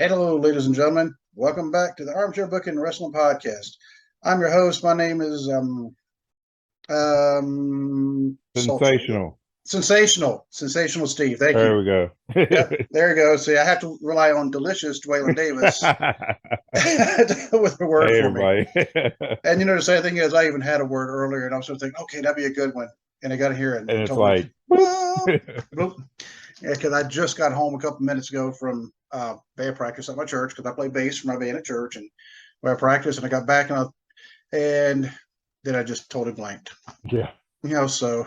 Hello, ladies and gentlemen. Welcome back to the Armchair Booking Wrestling Podcast. I'm your host. My name is Sultry. Sensational. Sensational Steve. Thank There you. we go. Yep, there you go. See, I have to rely on delicious Dwaylen Davis with the word Hey, for me. everybody. And the sad thing is, I even had a word earlier, and I was sort of thinking, okay, that'd be a good one. And I got to hear it, And it's told me, like, bloop. Yeah, because I just got home a couple minutes ago from band practice at my church because I play bass for my band at church, and I practiced, and I got back and then I just totally blanked. yeah, So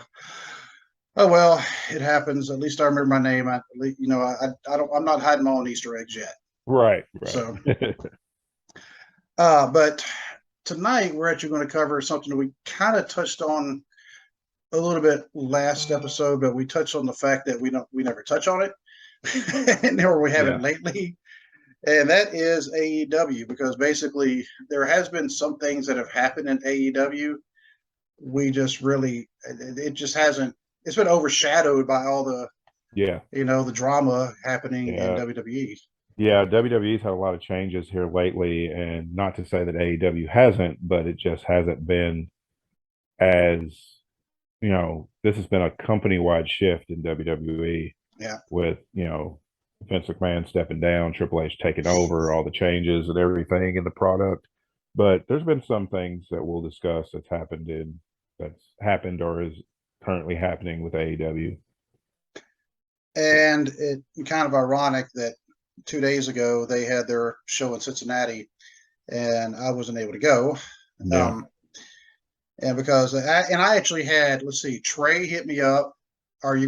oh well, it happens. At least I remember my name. I'm not hiding my own Easter eggs yet. right. So, but tonight we're actually going to cover something that we kind of touched on a little bit last episode, but we touched on the fact that we never touch on it, nor we haven't lately, and that is AEW. Because basically, there has been some things that have happened in AEW. We just really, it just hasn't. It's been overshadowed by all the the drama happening in WWE. Yeah, WWE's had a lot of changes here lately, and not to say that AEW hasn't, but it just hasn't been as this has been a company-wide shift in WWE. Yeah. With Vince McMahon stepping down, Triple H taking over, all the changes and everything in the product. But there's been some things that we'll discuss that's happened or is currently happening with AEW. And it's kind of ironic that 2 days ago they had their show in Cincinnati, and I wasn't able to go. Yeah. And because I actually had, let's see, Trey hit me up. Are you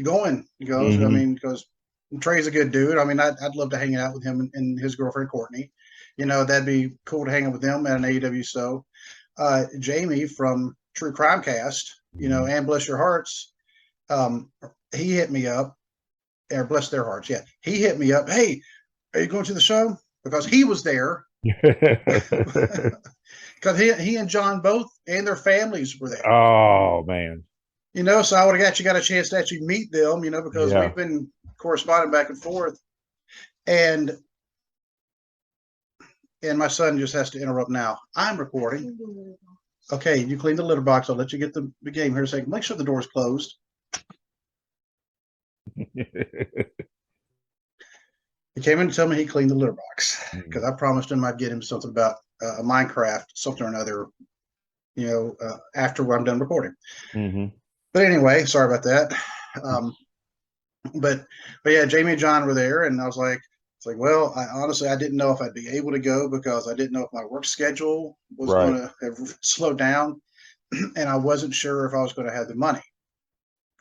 going? He goes, because Trey's a good dude. I'd love to hang out with him and his girlfriend Courtney. That'd be cool to hang out with them at an AEW show. Jamie from True Crime Cast, and Bless Your Hearts. He hit me up, or Bless Their Hearts. Yeah, he hit me up. Hey, are you going to the show? Because he was there. Because he and John both and their families were there. Oh man. So I would have actually got a chance to actually meet them, because we've been corresponding back and forth. And my son just has to interrupt now. I'm recording. Okay, you clean the litter box. I'll let you get the game here in a second. Make sure the door's closed. He came in to tell me he cleaned the litter box because I promised him I'd get him something about a Minecraft, something or another, after I'm done recording. But anyway, sorry about that. But yeah, Jamie and John were there, and I was like, well, I didn't know if I'd be able to go because I didn't know if my work schedule was going to have slowed down, and I wasn't sure if I was going to have the money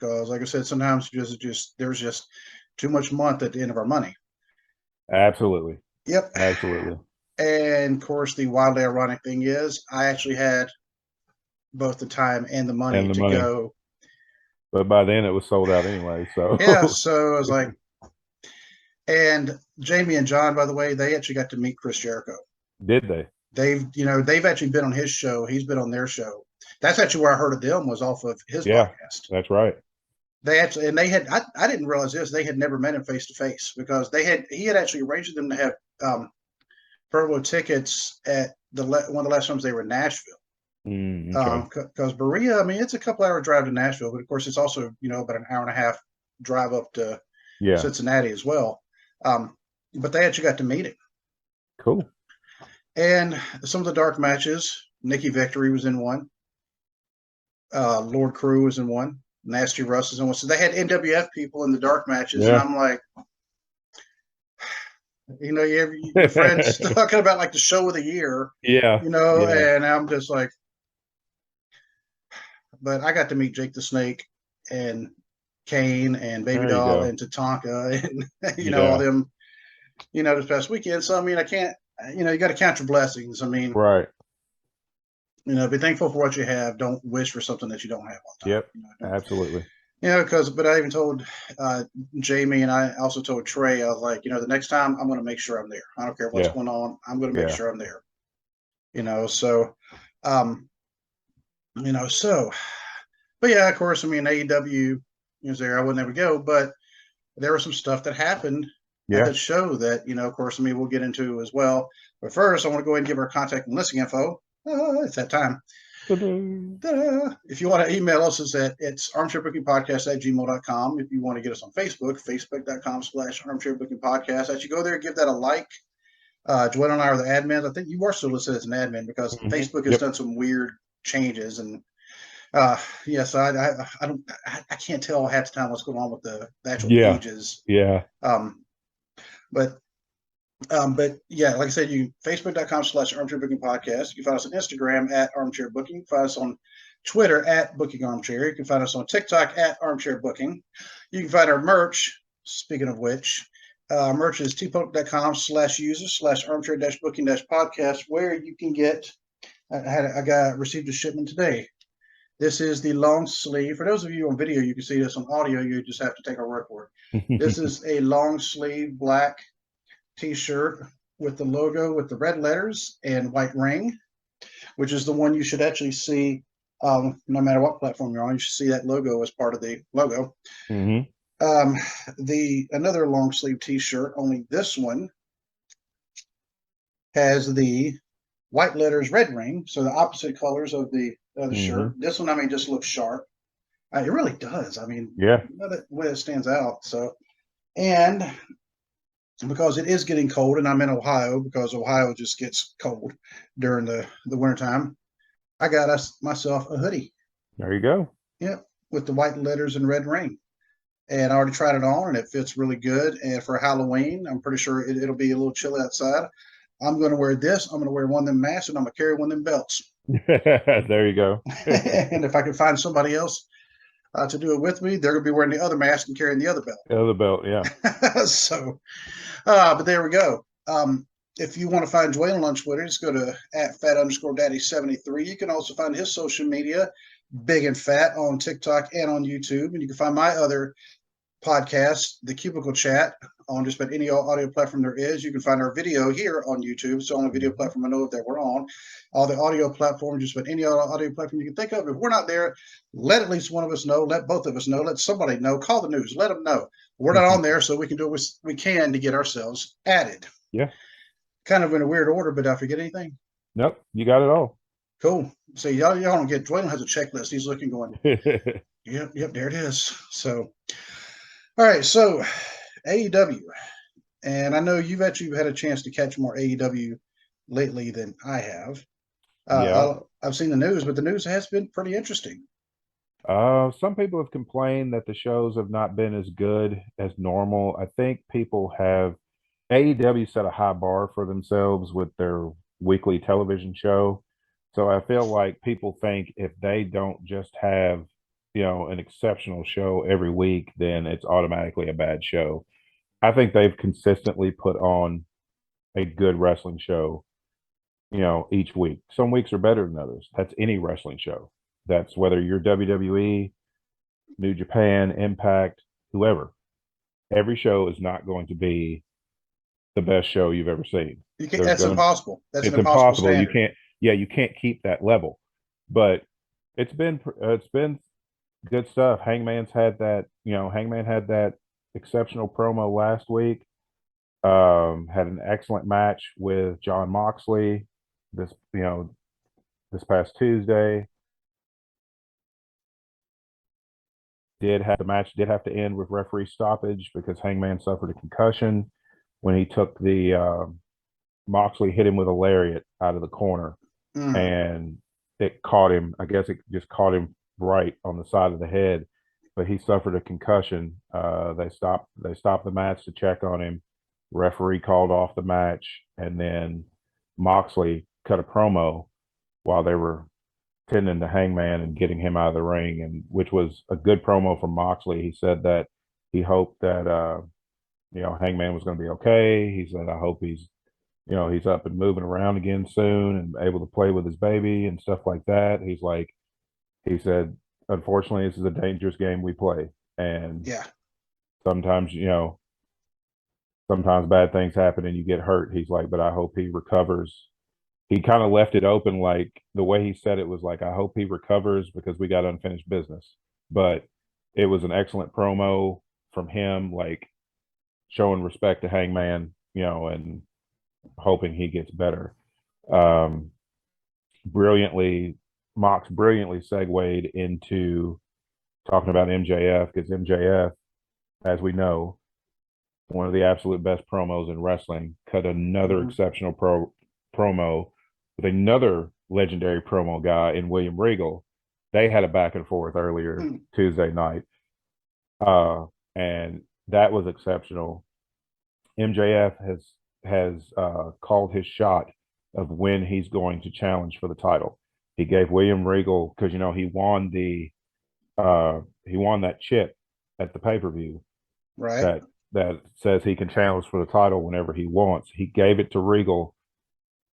because, like I said, sometimes there's just too much month at the end of our money. Absolutely. Yep. Absolutely. And of course, the wildly ironic thing is, I actually had both the time and the money to go. But by then it was sold out anyway. So yeah, so I was like, and Jamie and John, by the way, they actually got to meet Chris Jericho. Did they? They've actually been on his show. He's been on their show. That's actually where I heard of them, was off of his podcast. That's right. They actually, and they had, I didn't realize this, they had never met him face to face because he had actually arranged them to have promo tickets at one of the last times they were in Nashville. Because Berea, it's a couple hour drive to Nashville, but of course it's also about an hour and a half drive up to Cincinnati as well. But they actually got to meet him. Cool. And some of the dark matches, Nikki Victory was in one. Lord Crew was in one. Nasty Russ is in one. So they had NWF people in the dark matches, and I'm like, your friends talking about like the show of the year. And I'm just like, but I got to meet Jake the Snake and Kane and Baby Doll and Tatanka and all them, this past weekend. So I can't, you got to count your blessings. Right. Be thankful for what you have. Don't wish for something that you don't have all the time. Yep. Absolutely. But I even told Jamie, and I also told Trey, I was like, the next time I'm going to make sure I'm there. I don't care what's going on. I'm going to make sure I'm there. But yeah, of course, AEW is there. I would never go, but there was some stuff that happened at that show that, of course, we'll get into as well. But first, I want to go ahead and give our contact and listing info. It's that time. Ta-da. If you want to email us, it's armchairbookingpodcast@gmail.com. If you want to get us on Facebook, facebook.com/armchairbookingpodcast. As you go there, give that a like. Joanne and I are the admins. I think you are still listed as an admin because Facebook has done some weird changes, and yes, I can't tell half the time what's going on with the actual pages. Yeah. But yeah, like I said, you facebook.com/armchairbookingpodcast. You can find us on Instagram @armchairbooking. You can find us on Twitter @bookingarmchair. You can find us on TikTok @armchairbooking. You can find our merch. Speaking of which, merch is tpublic.com/user/armchair-booking-podcast, where you can get. I received a shipment today. This is the long sleeve. For those of you on video, you can see this. On audio, you just have to take our word for it. This is a long sleeve black T-shirt with the logo with the red letters and white ring, which is the one you should actually see. No matter what platform you're on, you should see that logo as part of the logo. Another long sleeve T-shirt, only this one has the white letters, red ring, so the opposite colors of the other shirt. This one, just looks sharp. It really does. The way it stands out. So, and because it is getting cold, and I'm in Ohio, because Ohio just gets cold during the wintertime, I got myself a hoodie. There you go. Yep, with the white letters and red ring. And I already tried it on, and it fits really good. And for Halloween, I'm pretty sure it'll be a little chilly outside. I'm going to wear this. I'm going to wear one of them masks, and I'm going to carry one of them belts. There you go. And if I can find somebody else to do it with me, they're going to be wearing the other mask and carrying the other belt. The other belt, yeah. So, but there we go. If you want to find Dwayne on Twitter, just go to @fat_daddy73. You can also find his social media, Big and Fat, on TikTok and on YouTube. And you can find my other podcast, The Cubicle Chat, on just about any audio platform there is. You can find our video here on YouTube. It's the only video platform I know that we're on. All the audio platforms, just about any audio platform you can think of. If we're not there, let at least one of us know. Let both of us know. Let somebody know. Call the news. Let them know. We're not on there, so we can do what we can to get ourselves added. Yeah. Kind of in a weird order, but did I forget anything? Nope. You got it all. Cool. So y'all don't get, Dwayne has a checklist. He's looking going, yep, there it is. So, all right. So AEW. And I know you've actually had a chance to catch more AEW lately than I have. I've seen the news, but the news has been pretty interesting. Some people have complained that the shows have not been as good as normal. I think AEW set a high bar for themselves with their weekly television show. So I feel like people think if they don't just have, an exceptional show every week, then it's automatically a bad show. I think they've consistently put on a good wrestling show, each week. Some weeks are better than others. That's any wrestling show. That's whether you're WWE, New Japan, Impact, whoever. Every show is not going to be the best show you've ever seen. That's impossible. It's impossible. You can't keep that level. But it's been good stuff. Hangman had that exceptional promo last week. Had an excellent match with John Moxley this past Tuesday. The match did have to end with referee stoppage because Hangman suffered a concussion when he took the Moxley hit him with a lariat out of the corner, and it caught him. I guess it just caught him right on the side of the head, but he suffered a concussion. They stopped the match to check on him. Referee called off the match, and then Moxley cut a promo while they were tending to Hangman and getting him out of the ring, and which was a good promo from Moxley. He said that he hoped that Hangman was going to be okay. He said, I hope he's up and moving around again soon and able to play with his baby and stuff like that. He said, unfortunately, this is a dangerous game we play, and sometimes bad things happen and you get hurt. He's like, but I hope he recovers. He kind of left it open, like the way he said it was like, I hope he recovers because we got unfinished business. But it was an excellent promo from him. Like, showing respect to Hangman, and hoping he gets better. Um, brilliantly, Mox brilliantly segued into talking about MJF because MJF, as we know, one of the absolute best promos in wrestling, cut another exceptional promo with another legendary promo guy in William Regal. They had a back and forth earlier Tuesday night, and that was exceptional. MJF has called his shot of when he's going to challenge for the title. He gave William Regal because he won that chip at the pay-per-view Right. that says he can challenge for the title whenever he wants. He gave it to Regal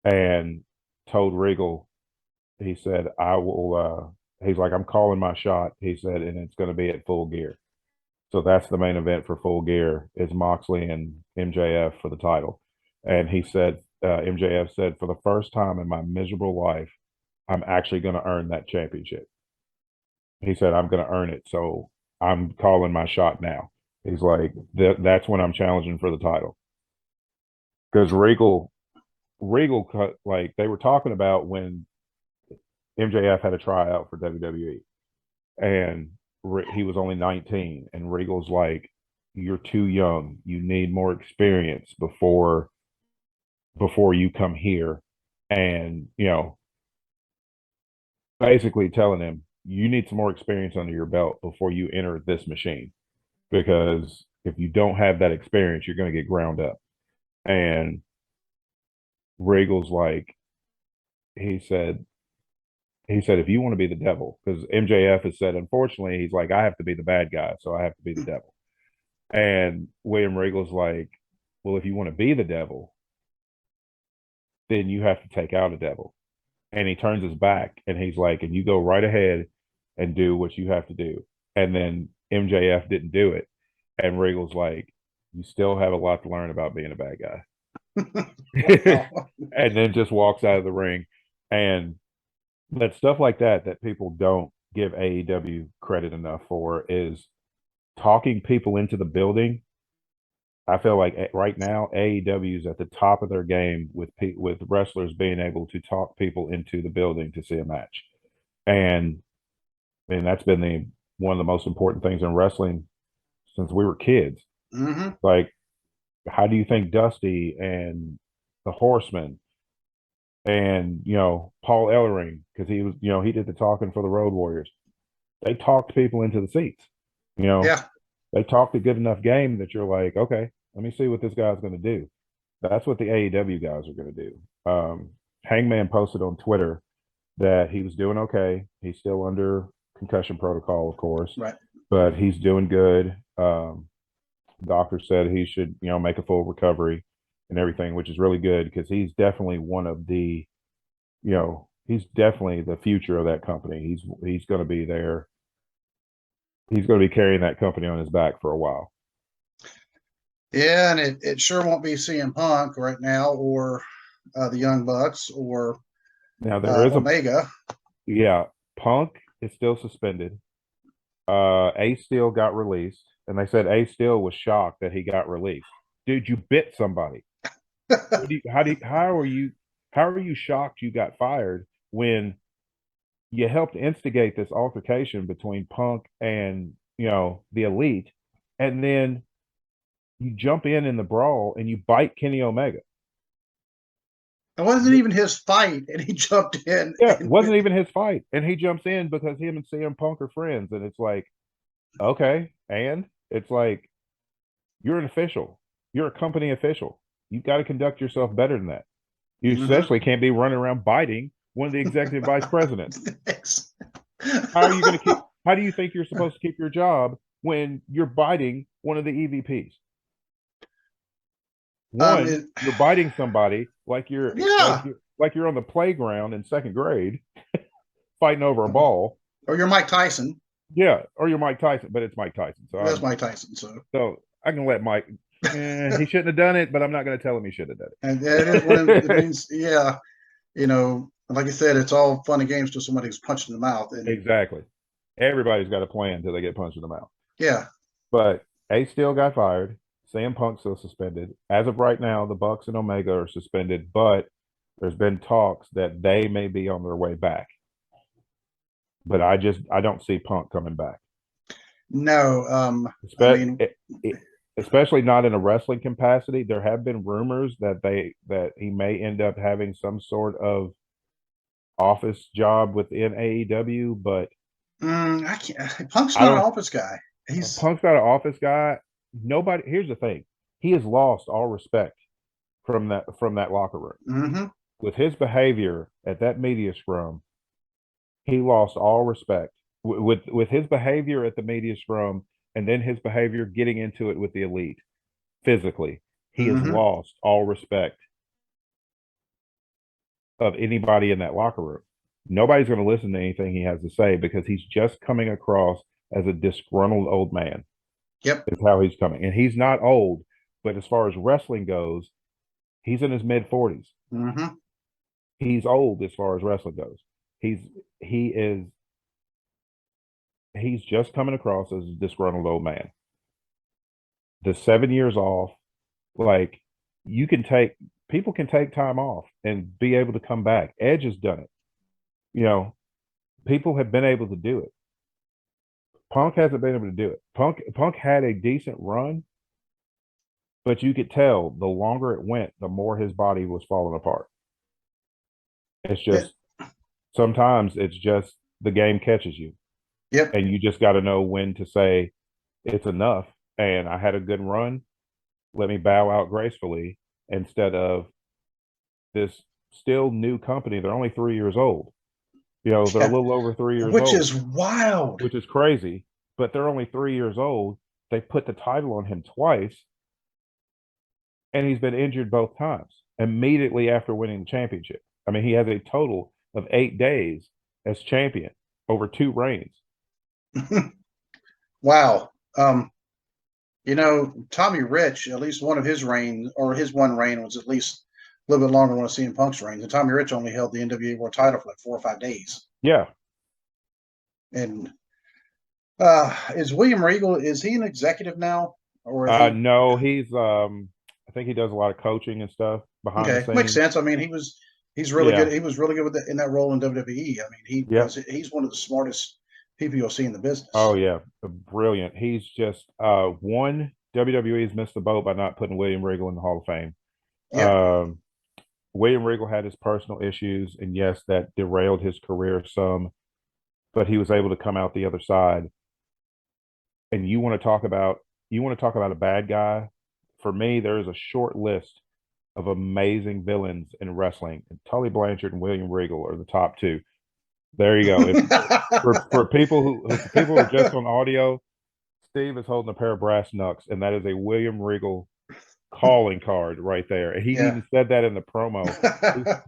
and told Regal, he said, I will he's like, I'm calling my shot. He said, and it's going to be at Full Gear. So that's the main event for Full Gear is Moxley and MJF for the title. And he said, MJF said, for the first time in my miserable life, I'm actually going to earn that championship. He said, I'm going to earn it. So I'm calling my shot now. He's like, that's when I'm challenging for the title. Because Regal cut, like they were talking about when MJF had a tryout for WWE. And he was only 19. And Regal's like, you're too young. You need more experience before you come here. And, basically telling him, you need some more experience under your belt before you enter this machine. Because if you don't have that experience, you're going to get ground up. And Regal's like, he said, if you want to be the devil, because MJF has said, unfortunately, he's like, I have to be the bad guy, so I have to be the devil. And William Regal's like, well, if you want to be the devil, then you have to take out a devil. And he turns his back and he's like, and you go right ahead and do what you have to do. And then MJF didn't do it. And Regal's like, you still have a lot to learn about being a bad guy. And then just walks out of the ring. And that stuff like that people don't give AEW credit enough for is talking people into the building. I feel like right now AEW is at the top of their game with wrestlers being able to talk people into the building to see a match. And that's been one of the most important things in wrestling since we were kids. Like, how do you think Dusty and the Horsemen and Paul Ellering, because he was he did the talking for the Road Warriors, they talked people into the seats. Yeah. They talked a good enough game that you're like, okay, let me see what this guy's going to do. That's what the AEW guys are going to do. Hangman posted on Twitter that he was doing okay. He's still under concussion protocol, of course, right, but he's doing good. Doctor said he should, make a full recovery and everything, which is really good because he's definitely one of the, he's definitely the future of that company. He's going to be there. He's going to be carrying that company on his back for a while. Yeah, and it sure won't be CM Punk right now, or the Young Bucks, or now there is Omega. Yeah, Punk is still suspended. Ace Steel got released, and they said Ace Steel was shocked that he got released. Dude, you bit somebody. How are you shocked you got fired when you helped instigate this altercation between Punk and the Elite, and then you jump in the brawl and you bite Kenny Omega? It wasn't even his fight, and he jumped in. Yeah, it wasn't even his fight, and he jumps in because him and CM Punk are friends, and it's like, okay, and it's like, you're an official, you're a company official, you've got to conduct yourself better than that. You especially can't be running around biting one of the executive vice presidents. How are you going to keep? How do you think you're supposed to keep your job when you're biting one of the EVPs? You're biting somebody like you're on the playground in second grade, fighting over a ball. Or you're Mike Tyson. Yeah, or you're Mike Tyson, but it's Mike Tyson. So that's Mike Tyson. So I can let Mike. He shouldn't have done it, but I'm not going to tell him he should have done it. And it is one of the things. Yeah, like I said, it's all fun and games till somebody gets punched in the mouth. And exactly. Everybody's got a plan until they get punched in the mouth. Yeah. But Ace Steel got fired. CM Punk's still suspended. As of right now, the Bucks and Omega are suspended, but there's been talks that they may be on their way back. But I don't see Punk coming back. No, Especially not in a wrestling capacity. There have been rumors that he may end up having some sort of office job within AEW, but I can't. Punk's not an office guy. Punk's not an office guy. Nobody. Here's the thing: he has lost all respect from that locker room. Mm-hmm. With his behavior at that media scrum, he lost all respect. With his behavior at the media scrum, and then his behavior getting into it with the elite, physically, he has lost all respect of anybody in that locker room. Nobody's going to listen to anything he has to say because he's just coming across as a disgruntled old man. Yep. Is how he's coming. And he's not old, but as far as wrestling goes, he's in his mid 40s. Mm-hmm. He's old as far as wrestling goes. He's just coming across as a disgruntled old man. The 7 years off, like people can take time off and be able to come back. Edge has done it. You know, people have been able to do it. Punk hasn't been able to do it. Punk had a decent run, but you could tell the longer it went, the more his body was falling apart. It's just sometimes it's just the game catches you. Yep. And you just got to know when to say it's enough. And I had a good run. Let me bow out gracefully instead of this still new company. They're only 3 years old. They're a little over 3 years old. Which is wild. Which is crazy. But they're only 3 years old. They put the title on him twice. And he's been injured both times immediately after winning the championship. I mean, he has a total of 8 days as champion over 2 reigns. Wow. Tommy Rich, at least one of his reigns, or his one reign was at least a little bit longer than one of CM Punk's reigns. And Tommy Rich only held the NWA World title for like 4 or 5 days. Yeah. And is William Regal, is he an executive now? Or no, he's I think he does a lot of coaching and stuff behind the scenes. Makes sense. I mean, he's really good. He was really good in that role in WWE. I mean, he's one of the smartest people you'll see in the business. Oh yeah, brilliant. He's just WWE's missed the boat by not putting William Regal in the Hall of Fame. Yeah. William Regal had his personal issues, and yes, that derailed his career some, but he was able to come out the other side. And you want to talk about a bad guy? For me, there is a short list of amazing villains in wrestling, and Tully Blanchard and William Regal are the top 2. There you go. For people who are just on audio, Steve is holding a pair of brass knucks, and that is a William Regal calling card right there. And he even said that in the promo.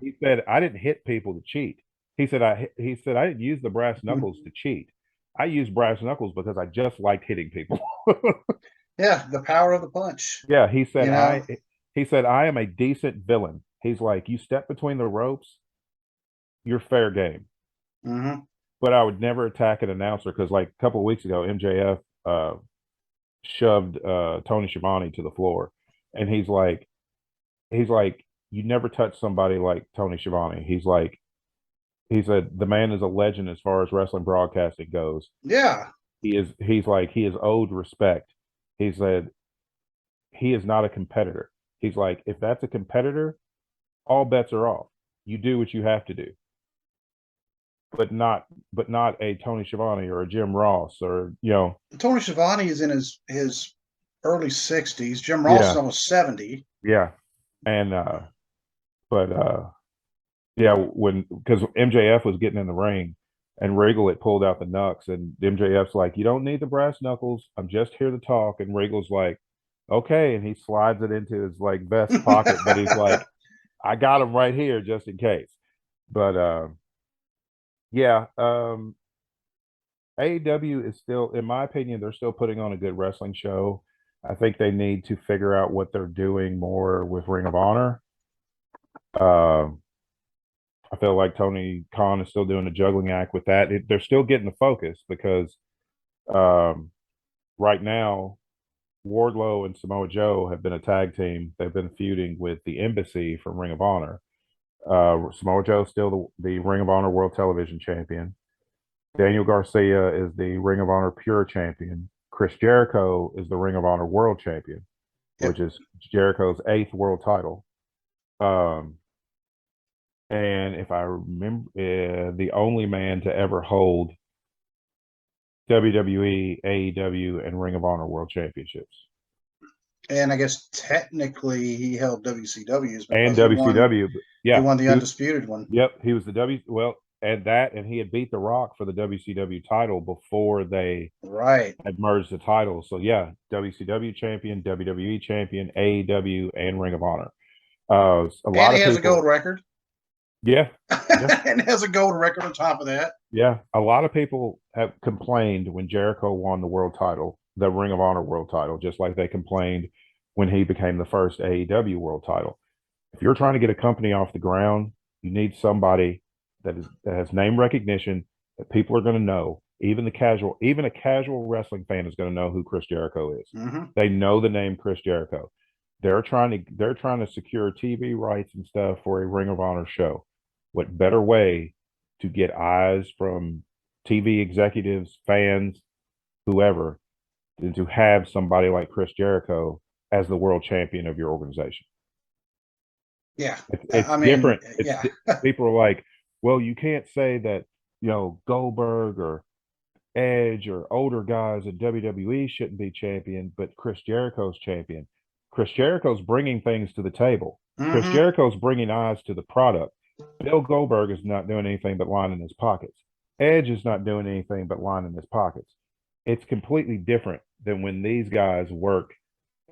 He said, "I didn't hit people to cheat." He said, "I didn't use the brass knuckles to cheat. I used brass knuckles because I just liked hitting people." Yeah, the power of the punch. Yeah, he said, I am a decent villain. He's like, you step between the ropes, you're fair game. Mm-hmm. But I would never attack an announcer because, like a couple of weeks ago, MJF shoved Tony Schiavone to the floor, and he's like, you never touch somebody like Tony Schiavone. He said the man is a legend as far as wrestling broadcasting goes. Yeah, he is owed respect. He said he is not a competitor. He's like, if that's a competitor, all bets are off. You do what you have to do. But not a Tony Schiavone or a Jim Ross or Tony Schiavone is in his early 60s. Jim Ross is almost 70. Yeah. And because MJF was getting in the ring and Regal had pulled out the knucks, and MJF's like, you don't need the brass knuckles. I'm just here to talk. And Regal's like, okay. And he slides it into his like vest pocket, but he's like, I got him right here just in case. But AEW is still, in my opinion, they're still putting on a good wrestling show. I think they need to figure out what they're doing more with Ring of Honor. I feel like Tony Khan is still doing a juggling act with that. They're still getting the focus because right now Wardlow and Samoa Joe have been a tag team. They've been feuding with the Embassy from Ring of Honor. Samoa Joe is still the Ring of Honor World Television Champion. Daniel Garcia is the Ring of Honor Pure Champion. Chris Jericho is the Ring of Honor World Champion, Yep. which is Jericho's 8th world title. And if I remember, the only man to ever hold WWE, AEW, and Ring of Honor World Championships. And I guess technically he held WCW's And WCW. He won the undisputed one. Yep, he was the and he had beat The Rock for the WCW title before they had merged the titles. So yeah, WCW champion, WWE champion, AEW, and Ring of Honor. He has a gold record. Yeah. And has a gold record on top of that. Yeah. A lot of people have complained when Jericho won the world title, the Ring of Honor world title, just like they complained when he became the first AEW world title. If you're trying to get a company off the ground, you need somebody that has name recognition, that people are going to know. Even a casual wrestling fan is going to know who Chris Jericho is. Mm-hmm. They know the name Chris Jericho. They're trying to secure TV rights and stuff for a Ring of Honor show. What better way to get eyes from TV executives, fans, whoever, than to have somebody like Chris Jericho as the world champion of your organization? Yeah. It's different. People are like, well, you can't say that, Goldberg or Edge or older guys in WWE shouldn't be champion, but Chris Jericho's champion. Chris Jericho's bringing things to the table. Mm-hmm. Chris Jericho's bringing eyes to the product. Bill Goldberg is not doing anything but lining his pockets. Edge is not doing anything but lining his pockets. It's completely different than when these guys work.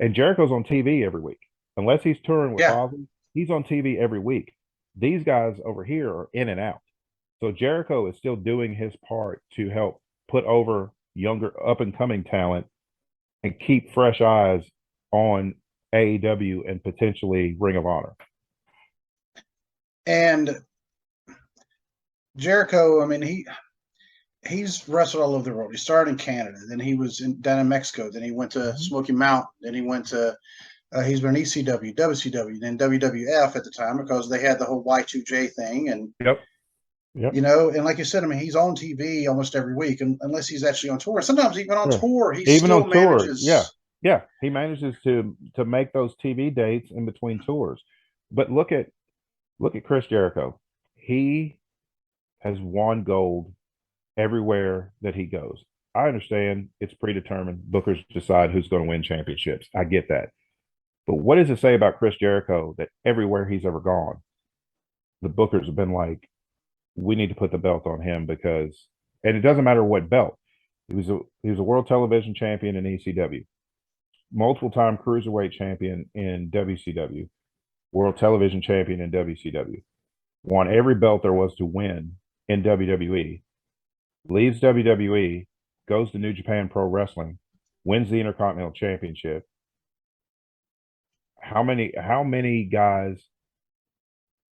And Jericho's on TV every week. Unless he's touring with Ozzy, he's on TV every week. These guys over here are in and out. So Jericho is still doing his part to help put over younger, up-and-coming talent and keep fresh eyes on AEW and potentially Ring of Honor. And Jericho, I mean, he's wrestled all over the world. He started in Canada, then he was down in Mexico, then he went to Smoky Mountain, then he went to he's been ECW, WCW, then WWF at the time because they had the whole Y2J thing. And and like you said, I mean, he's on TV almost every week, unless he's actually on tour. Sometimes even on tour, he still manages. Yeah, he manages to make those TV dates in between tours. But look at Chris Jericho. He has won gold everywhere that he goes. I understand it's predetermined. Bookers decide who's going to win championships. I get that. But what does it say about Chris Jericho that everywhere he's ever gone, the bookers have been like, we need to put the belt on him because, and it doesn't matter what belt. He was a world television champion in ECW, multiple-time cruiserweight champion in WCW, world television champion in WCW, won every belt there was to win in WWE, leaves WWE, goes to New Japan Pro Wrestling, wins the Intercontinental Championship. How many guys,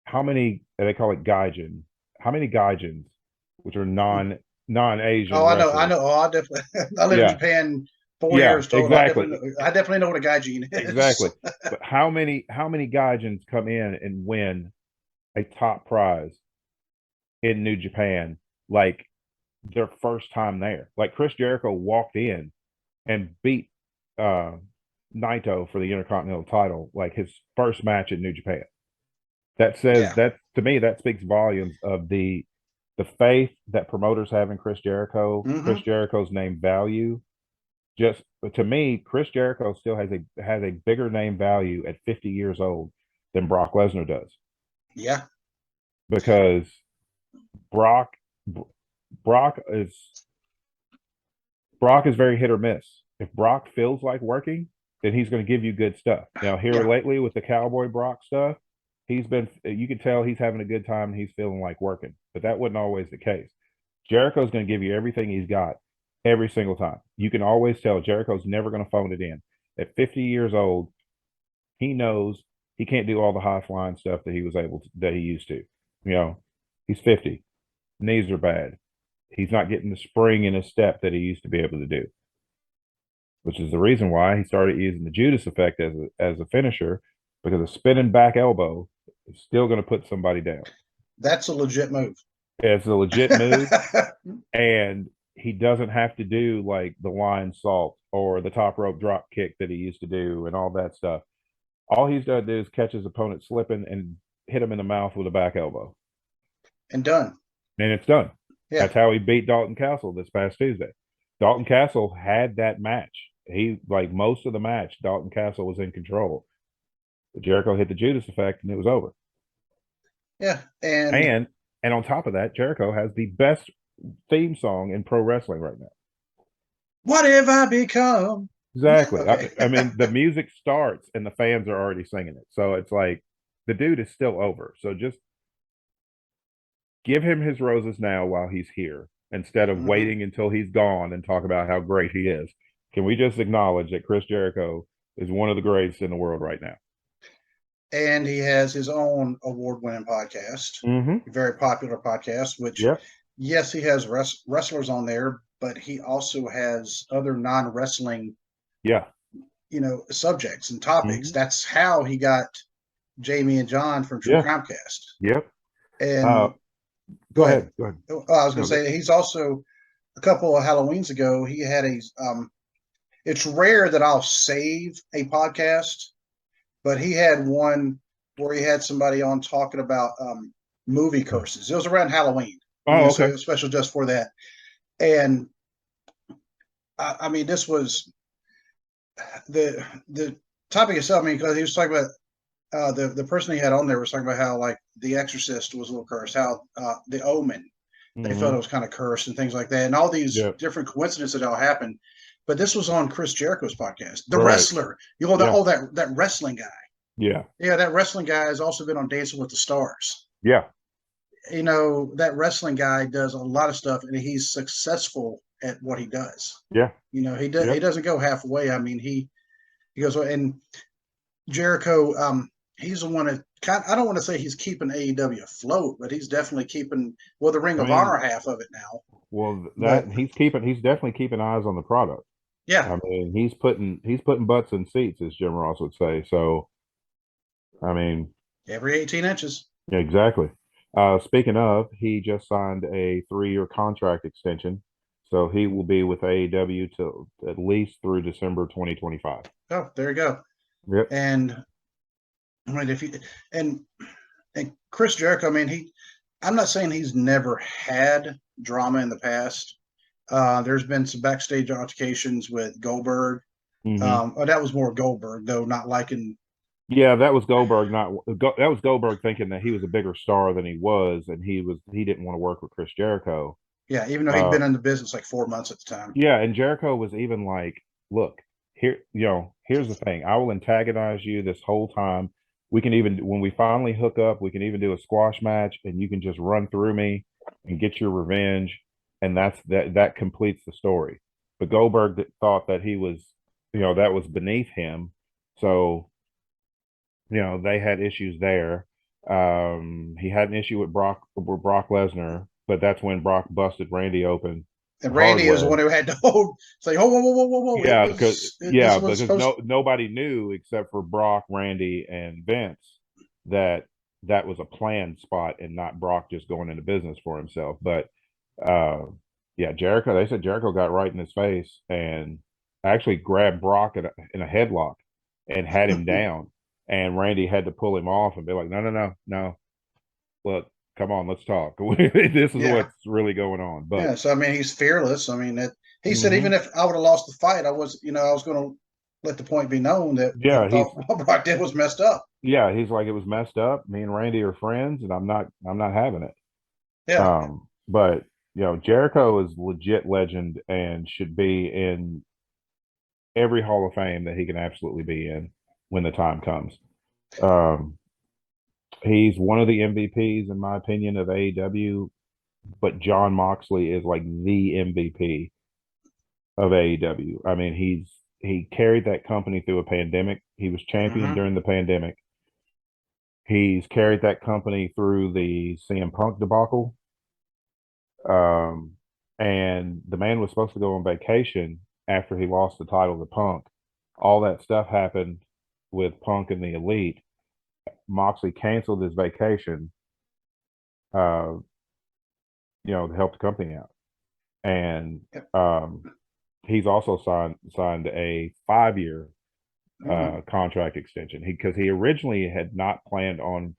they call it gaijin, how many gaijins, which are non-Asian I wrestlers? know. Oh, I definitely. I lived in Japan 4 years total. Exactly. I definitely know what a gaijin is. Exactly. But how many gaijins come in and win a top prize in New Japan, like their first time there? Like Chris Jericho walked in and beat Naito for the Intercontinental title, like his first match in New Japan. That says that, to me, that speaks volumes of the faith that promoters have in Chris Jericho, Chris Jericho's name value. Just to me, Chris Jericho still has a bigger name value at 50 years old than Brock Lesnar does. Yeah. Because Brock is very hit or miss. If Brock feels like working, then he's going to give you good stuff. Now, lately with the Cowboy Brock stuff, you can tell he's having a good time and he's feeling like working, but that wasn't always the case. Jericho's going to give you everything he's got every single time. You can always tell Jericho's never going to phone it in. At 50 years old, he knows he can't do all the high flying stuff that he used to. He's 50. Knees are bad. He's not getting the spring in his step that he used to be able to do. which is the reason why he started using the Judas effect as a finisher, because a spinning back elbow is still going to put somebody down. That's a legit move. It's a legit move, and he doesn't have to do like the lion salt or the top rope drop kick that he used to do and all that stuff. All he's got to do is catch his opponent slipping and hit him in the mouth with a back elbow. And done. And it's done. Yeah. That's how he beat Dalton Castle this past Tuesday. Dalton Castle had that match. He, like most of the match, Dalton Castle was in control. But Jericho hit the Judas effect and it was over. Yeah. And on top of that, Jericho has the best theme song in pro wrestling right now. What have I become? Exactly. Okay. I mean, the music starts and the fans are already singing it. So it's like the dude is still over. So just give him his roses now while he's here instead of waiting until he's gone and talk about how great he is. Can we just acknowledge that Chris Jericho is one of the greatest in the world right now? And he has his own award-winning podcast, a very popular podcast, which, yes, he has wrestlers on there, but he also has other non-wrestling, subjects and topics. That's how he got Jamie and John from True Crimecast. Yep. And go ahead. I was going to say, he's also, a couple of Halloweens ago, he had it's rare that I'll save a podcast, but he had one where he had somebody on talking about movie curses. It was around Halloween. Oh, okay. So it was special just for that. And I mean, this was the topic itself. I mean, because he was talking about the person he had on there was talking about how like The Exorcist was a little cursed, how The Omen, they felt it was kind of cursed and things like that, and all these different coincidences that all happened. But this was on Chris Jericho's podcast, The Wrestler. That wrestling guy. Yeah, that wrestling guy has also been on Dancing with the Stars. Yeah. That wrestling guy does a lot of stuff, and he's successful at what he does. Yeah. He doesn't go halfway. I mean, he goes, and Jericho, he's the one that I don't want to say he's keeping AEW afloat, but he's definitely keeping the Ring of Honor half of it now. Well, he's definitely keeping eyes on the product. Yeah. I mean, he's putting butts in seats, as Jim Ross would say. So, I mean, every 18 inches. Yeah, exactly. Speaking of, he just signed a 3-year contract extension. So he will be with AEW till at least through December 2025. Oh, there you go. Yep. And I mean, and Chris Jericho, I mean, I'm not saying he's never had drama in the past. There's been some backstage altercations with Goldberg. That was more Goldberg, though, not liking. Yeah, that was Goldberg. That was Goldberg thinking that he was a bigger star than he was, and he didn't want to work with Chris Jericho. Yeah, even though he'd been in the business like 4 months at the time. Yeah, and Jericho was even like, "Look, here's the thing. I will antagonize you this whole time. We can even, when we finally hook up, we can even do a squash match, and you can just run through me and get your revenge, and that completes the story." But Goldberg thought that he was, that was beneath him, so they had issues there. He had an issue with Brock Lesnar, but that's when Brock busted Randy open. And Randy is the one who had to say, whoa. Yeah, because nobody knew except for Brock, Randy, and Vince that was a planned spot and not Brock just going into business for himself. But Jericho, they said Jericho got right in his face and actually grabbed Brock in a headlock and had him down. And Randy had to pull him off and be like, no. Look, come on, let's talk. This is what's really going on. But so I mean, he's fearless. I mean, he said even if I would have lost the fight, I was going to let the point be known that what Brock did was messed up. Yeah, he's like, it was messed up. Me and Randy are friends, and I'm not having it. Yeah. But Jericho is legit legend and should be in every Hall of Fame that he can absolutely be in when the time comes. He's one of the MVPs, in my opinion, of AEW, but Jon Moxley is like the MVP of AEW. I mean, he carried that company through a pandemic. He was champion during the pandemic. He's carried that company through the CM Punk debacle. And the man was supposed to go on vacation after he lost the title to Punk. All that stuff happened with Punk and the Elite. Moxley canceled his vacation, uh, to help the company out. And he's also signed a 5-year contract extension. Because he originally had not planned on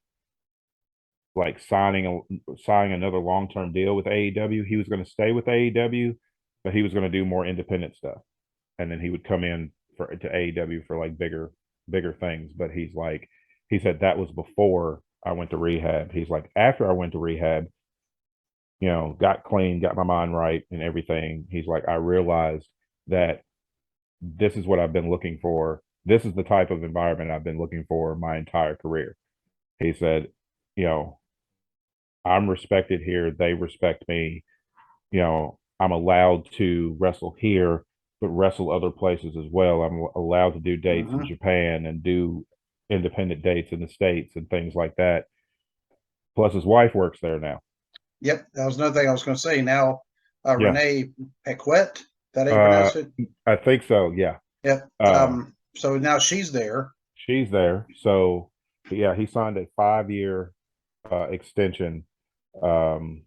like signing another long-term deal with AEW. He was going to stay with AEW, but he was going to do more independent stuff, and then he would come in to AEW for like bigger things. But he said that was before I went to rehab. He's like, after I went to rehab, got clean, got my mind right and everything. He's like, I realized that this is what I've been looking for. This is the type of environment I've been looking for my entire career. He said, I'm respected here. They respect me. I'm allowed to wrestle here, but wrestle other places as well. I'm allowed to do dates in Japan and do independent dates in the States and things like that. Plus, his wife works there now. Yep, that was another thing I was going to say. Now, Renee Paquette, that ain't pronounced it? I think so, yeah. Yep. So now she's there. She's there. So, yeah, he signed a 5-year extension,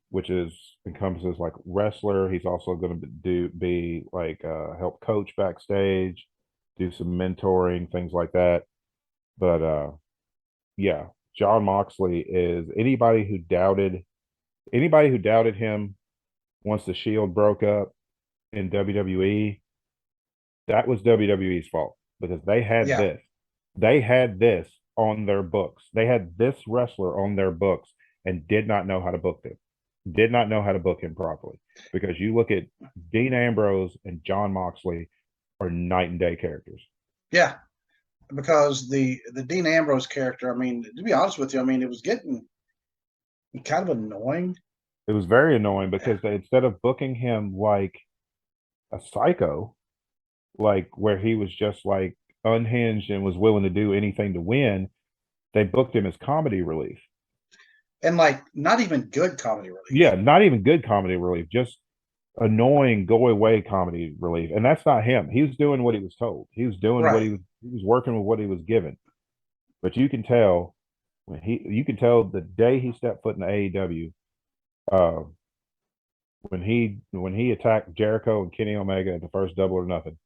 which encompasses like wrestler. He's also going to be like help coach backstage, do some mentoring, things like that. But yeah, Jon Moxley is anybody who doubted him once the Shield broke up in WWE. That was WWE's fault, because they had this. They had this on their books. They had this wrestler on their books and did not know how to book him. Did not know how to book him properly. Because you look at Dean Ambrose and Jon Moxley are night and day characters. Yeah. Because the Dean Ambrose character, I mean, to be honest with you, I mean, it was getting kind of annoying. It was very annoying because instead of booking him like a psycho, like where he was just like unhinged and was willing to do anything to win, they booked him as comedy relief. And like not even good comedy relief. Yeah, not even good comedy relief, just annoying go away comedy relief. And that's not him. He was doing what he was told. He was doing what he was working with what he was given. But you can tell the day he stepped foot in the AEW, when he attacked Jericho and Kenny Omega at the first Double or Nothing,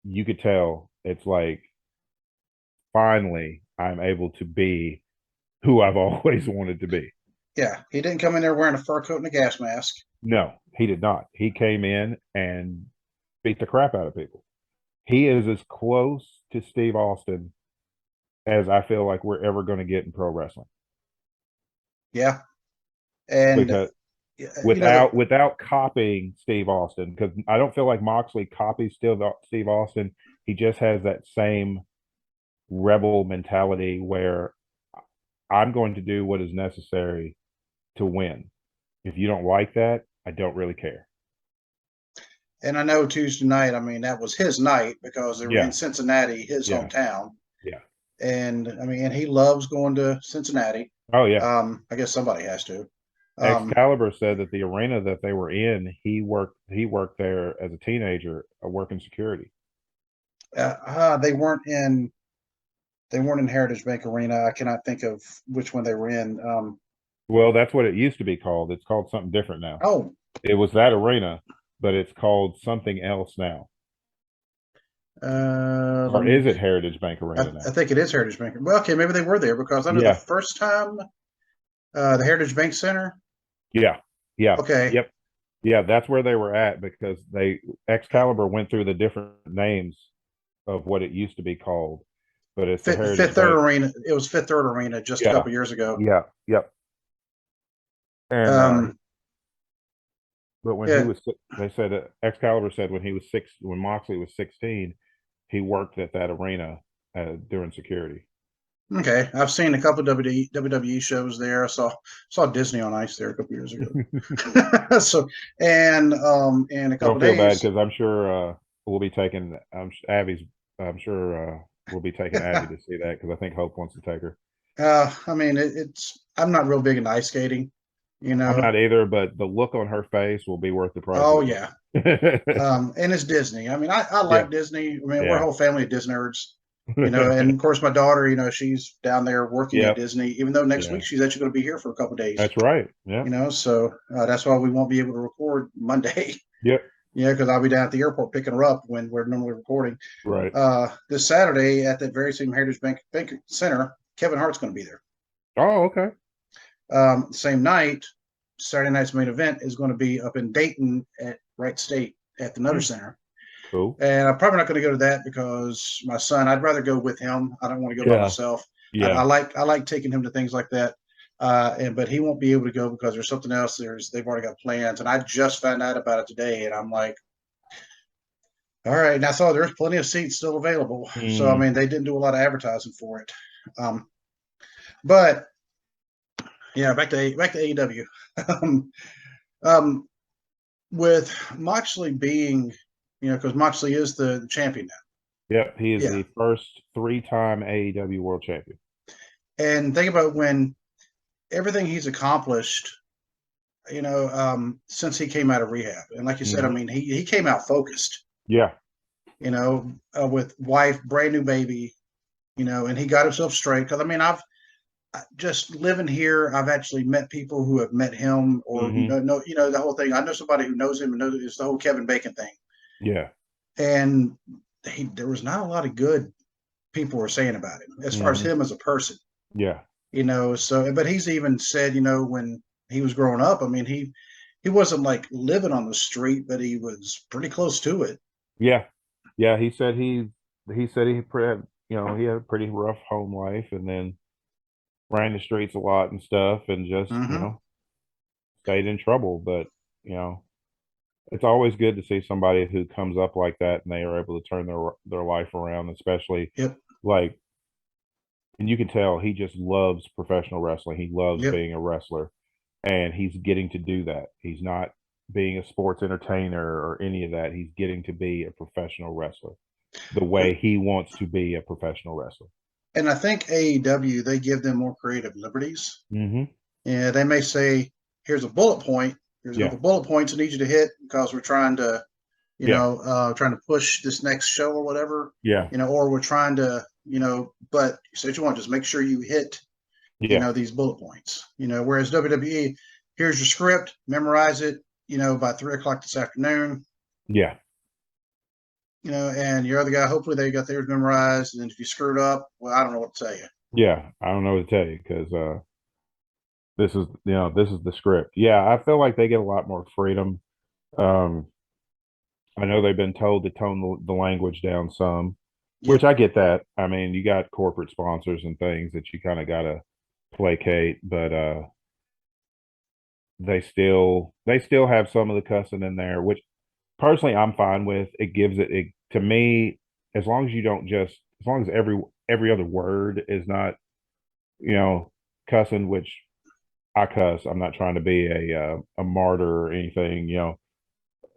you could tell it's like, finally I'm able to be who I've always wanted to be. Yeah, he didn't come in there wearing a fur coat and a gas mask. No, he did not. He came in and beat the crap out of people. He is as close to Steve Austin as I feel like we're ever going to get in pro wrestling. Yeah. And because without copying Steve Austin, because I don't feel like Moxley copies Steve Austin. He just has that same rebel mentality where I'm going to do what is necessary to win. If you don't like that, I don't really care. And I know Tuesday night, I mean, that was his night because they were in Cincinnati, his hometown. Yeah. And I mean, and he loves going to Cincinnati. Oh, yeah. I guess somebody has to. Excalibur said that the arena that they were in, he worked there as a teenager, working security. They weren't in Heritage Bank Arena. I cannot think of which one they were in. Well, that's what it used to be called. It's called something different now. Oh. It was that arena, but it's called something else now. Or is it Heritage Bank Arena now? I think it is Heritage Bank. Well, okay, maybe they were there because I know the first time the Heritage Bank Center. Yeah. Okay. Yep. Yeah, that's where they were at because Excalibur went through the different names of what it used to be called. But it's Fifth Third Arena. It was Fifth Third Arena just a couple years ago. Yeah. Yep. And but when he was, they said Excalibur said when Moxley was 16, he worked at that arena during security. Okay, I've seen a couple of WWE shows there. I saw Disney on Ice there a couple years ago. So and a couple don't feel days. bad because I'm sure we'll be taking Abby's. I'm sure we'll be taking Abby to see that because I think Hope wants to take her. I mean, I'm not real big into ice skating. You know, I'm not either, but the look on her face will be worth the price. Oh yeah, And it's Disney. I mean, I Yeah, like Disney. I mean, we're a yeah. whole family of Disney nerds, and of course my daughter, she's down there working at Yep, Disney, even though next yeah. week she's actually going to be here for a couple of days, That's right. Yeah. so that's why we won't be able to record Monday, Yep. because I'll be down at the airport picking her up when we're normally recording. Right. This Saturday at that very same Heritage Bank Center, Kevin Hart's going to be there. Oh, okay. Same night, Saturday night's main event is going to be up in Dayton at Wright State at the Nutter Center. Cool. And I'm probably not going to go to that because my son, I'd rather go with him. I don't want to go by myself. Yeah. I like taking him to things like that. But he won't be able to go because there's something else. They've already got plans. And I just found out about it today. And I'm like, all right. And I saw there's plenty of seats still available. So, I mean, they didn't do a lot of advertising for it. But yeah, back to AEW. With Moxley being, because Moxley is the champion now. Yep, he is the first 3-time AEW World Champion. And think about when everything he's accomplished, since he came out of rehab. And like you said, I mean, he came out focused. Yeah. With wife, brand new baby, and he got himself straight. Because I mean, I've just living here, I've actually met people who have met him, or the whole thing. I know somebody who knows him and knows it's the whole Kevin Bacon thing. Yeah. And there was not a lot of good people were saying about him as far as him as a person. Yeah. So, but he's even said, when he was growing up, I mean, he wasn't like living on the street, but he was pretty close to it. Yeah. Yeah. He said he had, he had a pretty rough home life, and then ran the streets a lot and stuff, and just, stayed in trouble. But, it's always good to see somebody who comes up like that and they are able to turn their life around, especially like, and you can tell he just loves professional wrestling. He loves being a wrestler, and he's getting to do that. He's not being a sports entertainer or any of that. He's getting to be a professional wrestler the way he wants to be a professional wrestler. And I think AEW, they give them more creative liberties. Mm-hmm. Yeah, they may say, here's a bullet point. Here's a couple bullet points I need you to hit because we're trying to, trying to push this next show or whatever. Yeah. Or we're trying to, but you say what you want, just make sure you hit, these bullet points. Whereas WWE, here's your script, memorize it, by 3:00 this afternoon. Yeah. And your other guy, hopefully they got theirs memorized. And then if you screwed up, well, I don't know what to tell you. Yeah, I don't know what to tell you because this is the script. Yeah, I feel like they get a lot more freedom. I know they've been told to tone the language down some, which I get that. I mean, you got corporate sponsors and things that you kind of got to placate, but they still have some of the cussing in there, which personally I'm fine with. It gives it to me, as long as you don't as long as every other word is not, cussing, which I cuss. I'm not trying to be a martyr or anything,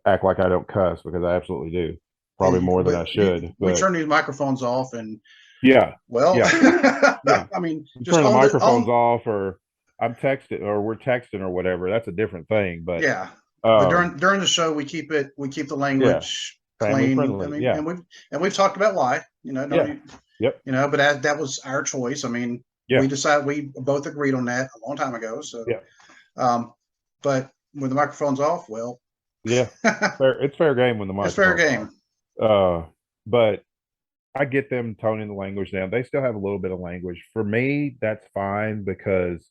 act like I don't cuss, because I absolutely do. Probably more than I should. We turn these microphones off and yeah. I mean, just turn the microphones off, or I'm texting, or we're texting or whatever. That's a different thing. But but during the show, we keep the language clean. Friendly. I mean, and we've talked about why, Yep. But that was our choice. I mean, we decided, we both agreed on that a long time ago. So, but when the microphone's off, well, it's fair game when the microphone's it's fair game. But I get them toning the language down. They still have a little bit of language. For me, that's fine because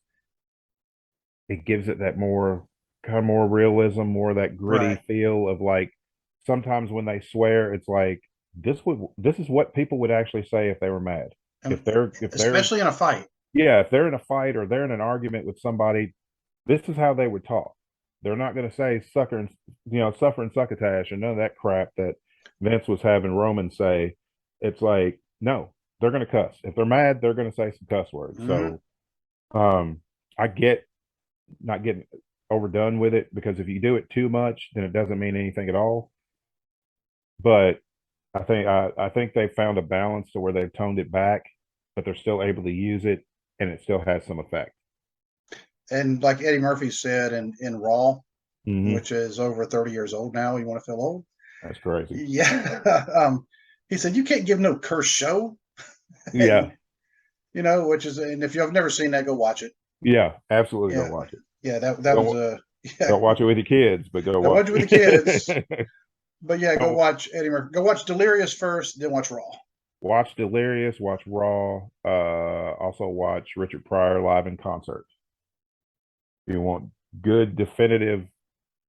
it gives it that more realism, more of that gritty feel of, like, sometimes when they swear, it's like this is what people would actually say if they were mad. If they're especially in a fight. Yeah, if they're in a fight or they're in an argument with somebody, this is how they would talk. They're not going to say sucker and succotash and none of that crap that Vince was having Roman say. It's like, no, they're going to cuss. If they're mad, they're going to say some cuss words. So I get not getting overdone with it, because if you do it too much, then it doesn't mean anything at all. But I think they found a balance to where they've toned it back, but they're still able to use it, and it still has some effect. And like Eddie Murphy said in Raw, which is over 30 years old now. You want to feel old? That's crazy. Yeah. He said, you can't give no curse show. Yeah. And, which is, and if you've never seen that, go watch it. Yeah, absolutely Yeah. go watch it. Yeah, that Don't, was yeah. don't watch it with your kids, but go Don't watch watch it with the kids. But yeah, go Oh, watch Eddie Murphy. Go watch Delirious first, then watch Raw. watch Delirious, watch Raw, also watch Richard Pryor live in concert. If you want good, definitive,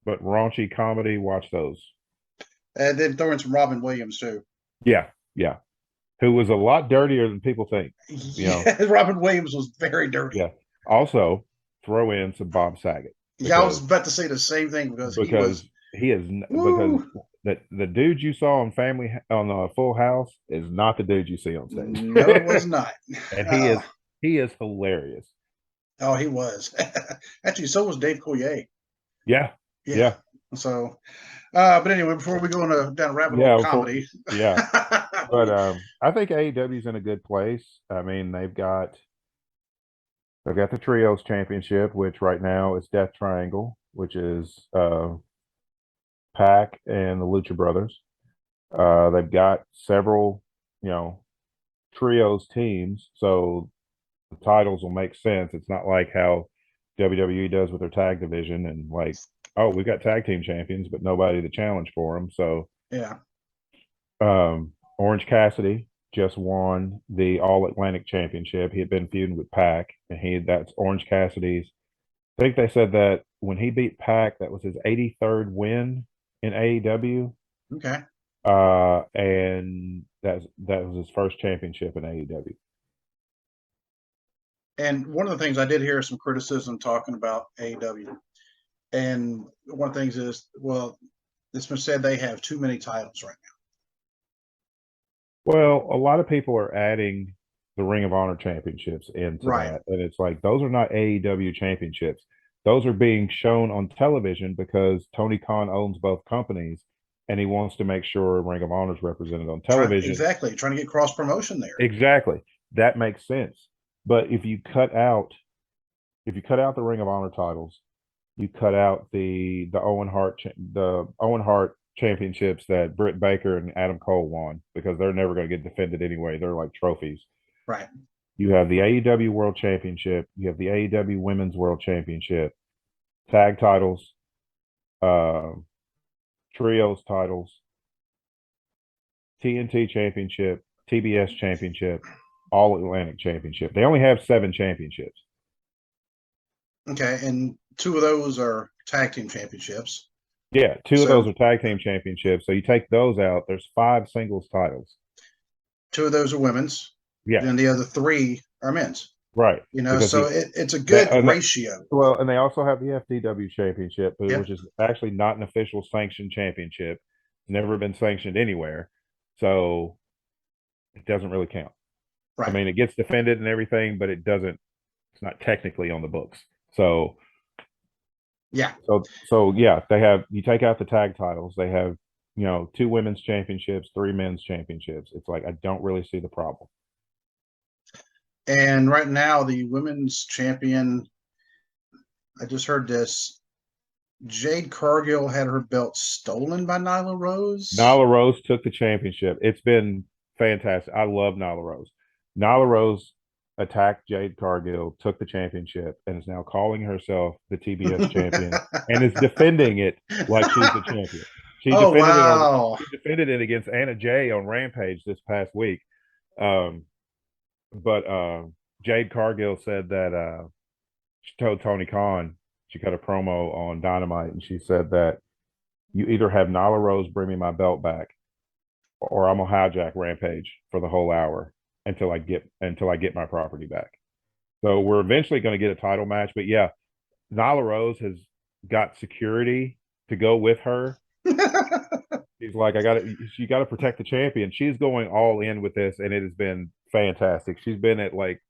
but raunchy comedy, watch those. And then throw in some Robin Williams too. Yeah, yeah. Who was a lot dirtier than people think. Yeah, Robin Williams was very dirty. Yeah. Also, throw in some Bob Saget. Yeah, I was about to say the same thing because he was. Because the dude you saw on Full House is not the dude you see on stage. No, it was not. And he is hilarious. Oh, he was. Actually, so was Dave Coulier. Yeah. Yeah. So, but anyway, before we go down a rabbit hole of comedy. But I think AEW's in a good place. I mean, they've got the Trios Championship, which right now is Death Triangle, which is Pac and the Lucha Brothers. They've got several, Trios teams, so the titles will make sense. It's not like how WWE does with their tag division and like, oh, we've got tag team champions, but nobody to challenge for them. So yeah. Orange Cassidy just won the All Atlantic Championship. He had been feuding with Pac, and that's Orange Cassidy's. I think they said that when he beat Pac, that was his 83rd win in AEW. Okay. And that was his first championship in AEW. And one of the things I did hear some criticism talking about AEW, and one of the things is, well, it's been said they have too many titles right now. Well, a lot of people are adding the Ring of Honor championships into that, and it's like those are not AEW championships. Those are being shown on television because Tony Khan owns both companies, and he wants to make sure Ring of Honor is represented on television. Exactly, trying to get cross promotion there. Exactly, that makes sense. But if you cut out the Ring of Honor titles, you cut out the Owen Hart championships that Britt Baker and Adam Cole won because they're never going to get defended anyway. They're like trophies. Right. You have the AEW World Championship. You have the AEW Women's World Championship, tag titles, trios titles, TNT Championship, TBS Championship, All Atlantic Championship. They only have 7 championships. Okay, and 2 of those are tag team championships. Yeah, 2 of those are tag team championships. So you take those out, there's 5 singles titles. 2 of those are women's. Yeah. And the other 3 are men's. Right. So it's a good ratio. Well, and they also have the FTW championship, which is actually not an official sanctioned championship. It's never been sanctioned anywhere. So it doesn't really count. Right. I mean, it gets defended and everything, but it's not technically on the books. So yeah. So yeah, you take out the tag titles, they have, 2 women's championships, 3 men's championships. It's like, I don't really see the problem. And right now, the women's champion, I just heard this, Jade Cargill had her belt stolen by Nyla Rose. Nyla Rose took the championship. It's been fantastic. I love Nyla Rose. Nyla Rose attacked Jade Cargill, took the championship, and is now calling herself the TBS champion and is defending it like she's the champion. She defended it against Anna Jay on Rampage this past week. But Jade Cargill said that she told Tony Khan, she cut a promo on Dynamite, and she said that you either have Nyla Rose bring me my belt back, or I'm gonna hijack Rampage for the whole hour until I get my property back. So we're eventually going to get a title match, but yeah, Nyla Rose has got security to go with her. She's like, you got to protect the champion. She's going all in with this, and it has been fantastic. She's been at like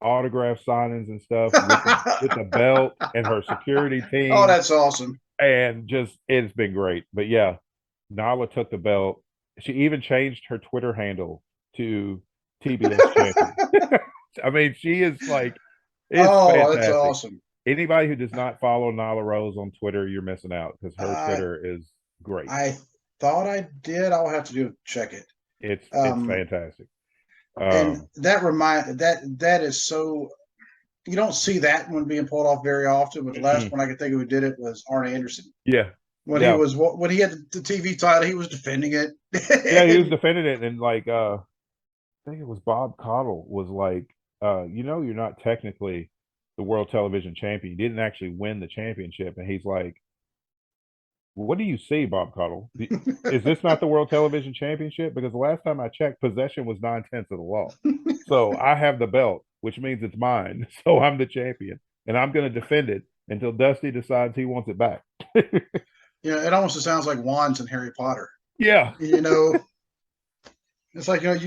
autograph signings and stuff with the belt and her security team. Oh, that's awesome. And it's been great. But yeah, Nyla took the belt. She even changed her Twitter handle to TBS champion. I mean, she is like, fantastic. That's awesome. Anybody who does not follow Nyla Rose on Twitter, you're missing out because her I Twitter is great. I thought I did. I'll have to check it. It's fantastic. And that is so, you don't see that one being pulled off very often. But the last one I could think of who did it was Arn Anderson. Yeah. When he had the TV title, he was defending it. Yeah, he was defending it, and like I think it was Bob Caudle was like, you're not technically the world television champion. You didn't actually win the championship, and he's like, what do you see, Bob Caudle? Is this not the World Television Championship? Because the last time I checked, possession was 9/10 of the law. So I have the belt, which means it's mine. So I'm the champion, and I'm going to defend it until Dusty decides he wants it back. Yeah, it almost sounds like wands in Harry Potter. Yeah, it's like you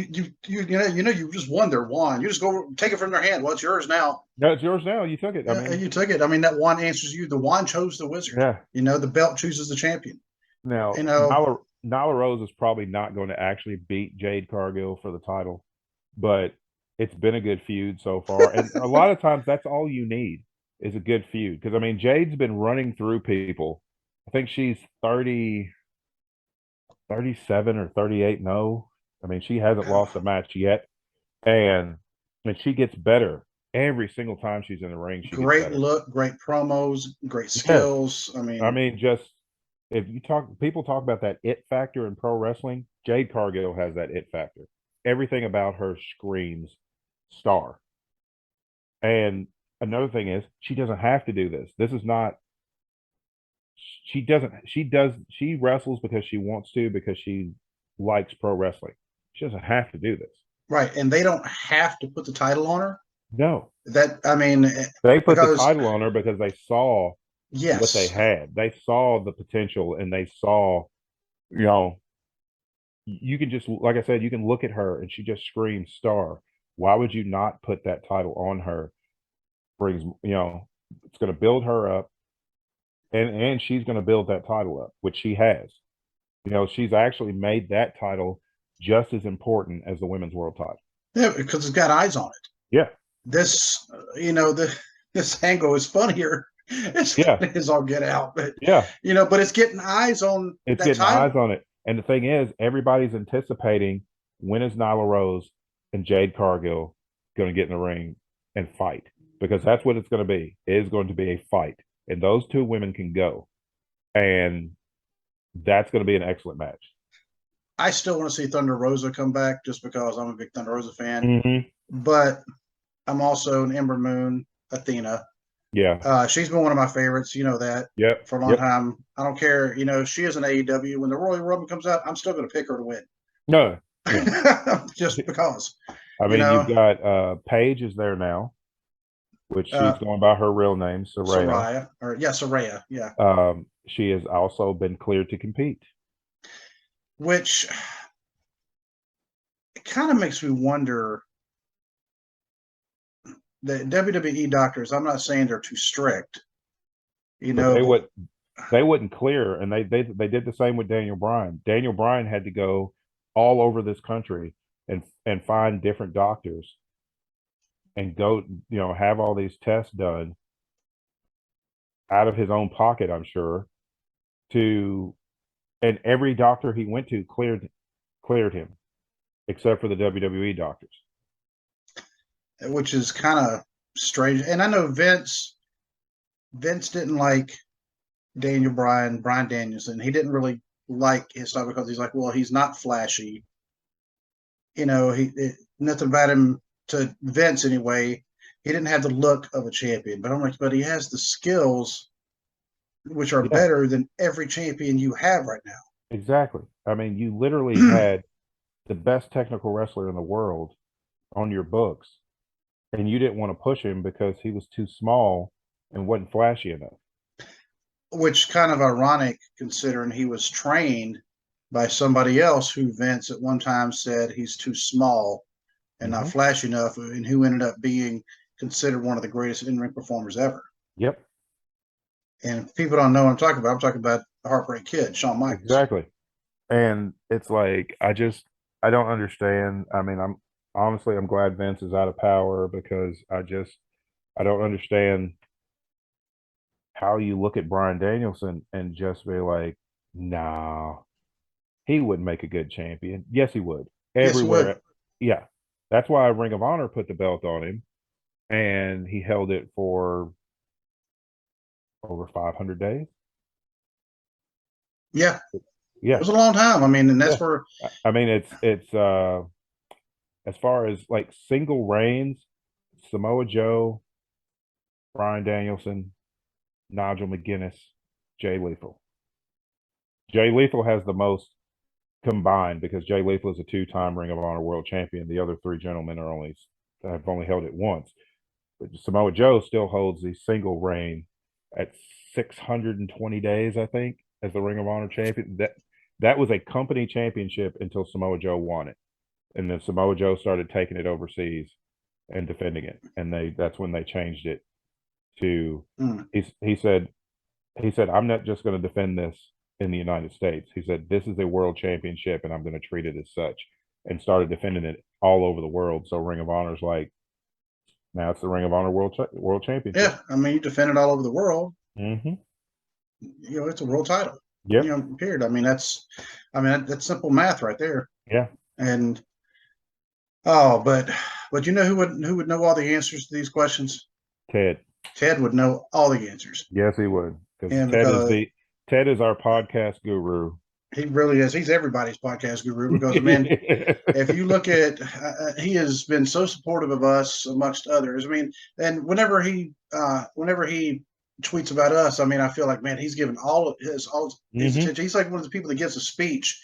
just won their wand. You just go take it from their hand. Well, it's yours now. No, it's yours now. You took it. You took it. I mean, that wand answers you. The wand chose the wizard. Yeah. The belt chooses the champion. Now, Nyla Rose is probably not going to actually beat Jade Cargill for the title, but it's been a good feud so far. And a lot of times that's all you need is a good feud. Because, I mean, Jade's been running through people. I think she's 37 or 38. No, I mean, she hasn't lost a match yet. And she gets better every single time she's in the ring. Great look, great promos, great skills. Yeah. I mean, just if people talk about that it factor in pro wrestling, Jade Cargill has that it factor. Everything about her screams star. And another thing is she doesn't have to do this. This is not, she wrestles because she wants to, because she likes pro wrestling. She doesn't have to do this. Right. And they don't have to put the title on her. No. They put the title on her because they saw what they had. They saw the potential, and they saw, you can just, like I said, you can look at her and she just screams star. Why would you not put that title on her? Brings, it's going to build her up, and she's going to build that title up, which she has. She's actually made that title just as important as the women's world title. Yeah, because it's got eyes on it. Yeah. This, this angle is funnier. It's all get out, but but it's getting eyes on. It's getting eyes on it, and the thing is, everybody's anticipating when is Nyla Rose and Jade Cargill going to get in the ring and fight, because that's what it's going to be. It is going to be a fight, and those two women can go, and that's going to be an excellent match. I still want to see Thunder Rosa come back just because I'm a big Thunder Rosa fan. Mm-hmm. But I'm also an Ember Moon Athena. Yeah. She's been one of my favorites. You know that. Yep. For a long time. I don't care. She is an AEW. When the Royal Rumble comes out, I'm still going to pick her to win. No. Just because. I mean, you've got Paige is there now, which she's going by her real name, Saraya. Saraya. Yeah. She has also been cleared to compete. Which it kind of makes me wonder. The WWE doctors, I'm not saying they're too strict. They wouldn't clear, and they did the same with Daniel Bryan. Daniel Bryan had to go all over this country and find different doctors and go, have all these tests done out of his own pocket, I'm sure, and every doctor he went to cleared him, except for the WWE doctors. Which is kind of strange. And I know Vince didn't like Brian Danielson. He didn't really like his style because he's like, well, he's not flashy. Nothing about him, to Vince anyway. He didn't have the look of a champion. But I'm like, but he has the skills, which are better than every champion you have right now. Exactly. I mean, you literally had the best technical wrestler in the world on your books, and you didn't want to push him because he was too small and wasn't flashy enough. Which kind of ironic, considering he was trained by somebody else who Vince at one time said he's too small and not flashy enough, and who ended up being considered one of the greatest in-ring performers ever. Yep. And if people don't know what I'm talking about the Heartbreak Kid, Shawn Michaels. Exactly. And it's like, I don't understand. I mean, I'm glad Vince is out of power, because I don't understand how you look at Bryan Danielson and just be like, nah, he wouldn't make a good champion. Yes, he would. Yes, he would. Everywhere. Yeah. That's why Ring of Honor put the belt on him, and he held it for over 500 days. Yeah. It Yeah. was a long time. I mean, and that's Yeah. where. I mean, it's as far as like single reigns, Samoa Joe, Bryan Danielson, Nigel McGuinness, Jay Lethal. Jay Lethal has the most combined because Jay Lethal is a two-time Ring of Honor World Champion. The other three gentlemen have only held it once. But Samoa Joe still holds the single reign at 620 days, I think, as the Ring of Honor champion. That was a company championship until Samoa Joe won it, and then Samoa Joe started taking it overseas and defending it, and that's when they changed it to. He said I'm not just going to defend this in the United States. He said this is a world championship, and I'm going to treat it as such, and started defending it all over the world. So Ring of Honor's like, now it's the Ring of Honor World Championship. Yeah, I mean, you defend it all over the world. Mm-hmm. You know, it's a world title. Yeah. You know, period. I mean, that's simple math right there. Yeah. And but you know who would know all the answers to these questions? Ted. Ted would know all the answers. Yes, he would. Because Ted is our podcast guru. He really is. He's everybody's podcast guru because, man, if you look at, he has been so supportive of us amongst others. I mean, and whenever he tweets about us, I mean, I feel like, man, he's given all his attention. He's like one of the people that gives a speech.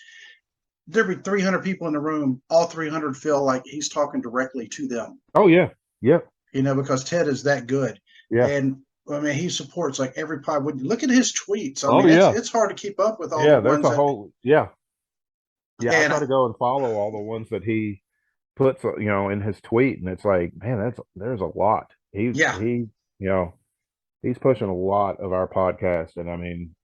There'd be 300 people in the room. All 300 feel like he's talking directly to them. Oh, yeah. Yeah. You know, because Ted is that good. Yeah. And I mean, he supports like every pod. When you look at his tweets, I mean, it's hard to keep up with all the ones. Yeah. I try to go and follow all the ones that he puts, in his tweet, and it's like, man, there's a lot. He's pushing a lot of our podcast, and I mean,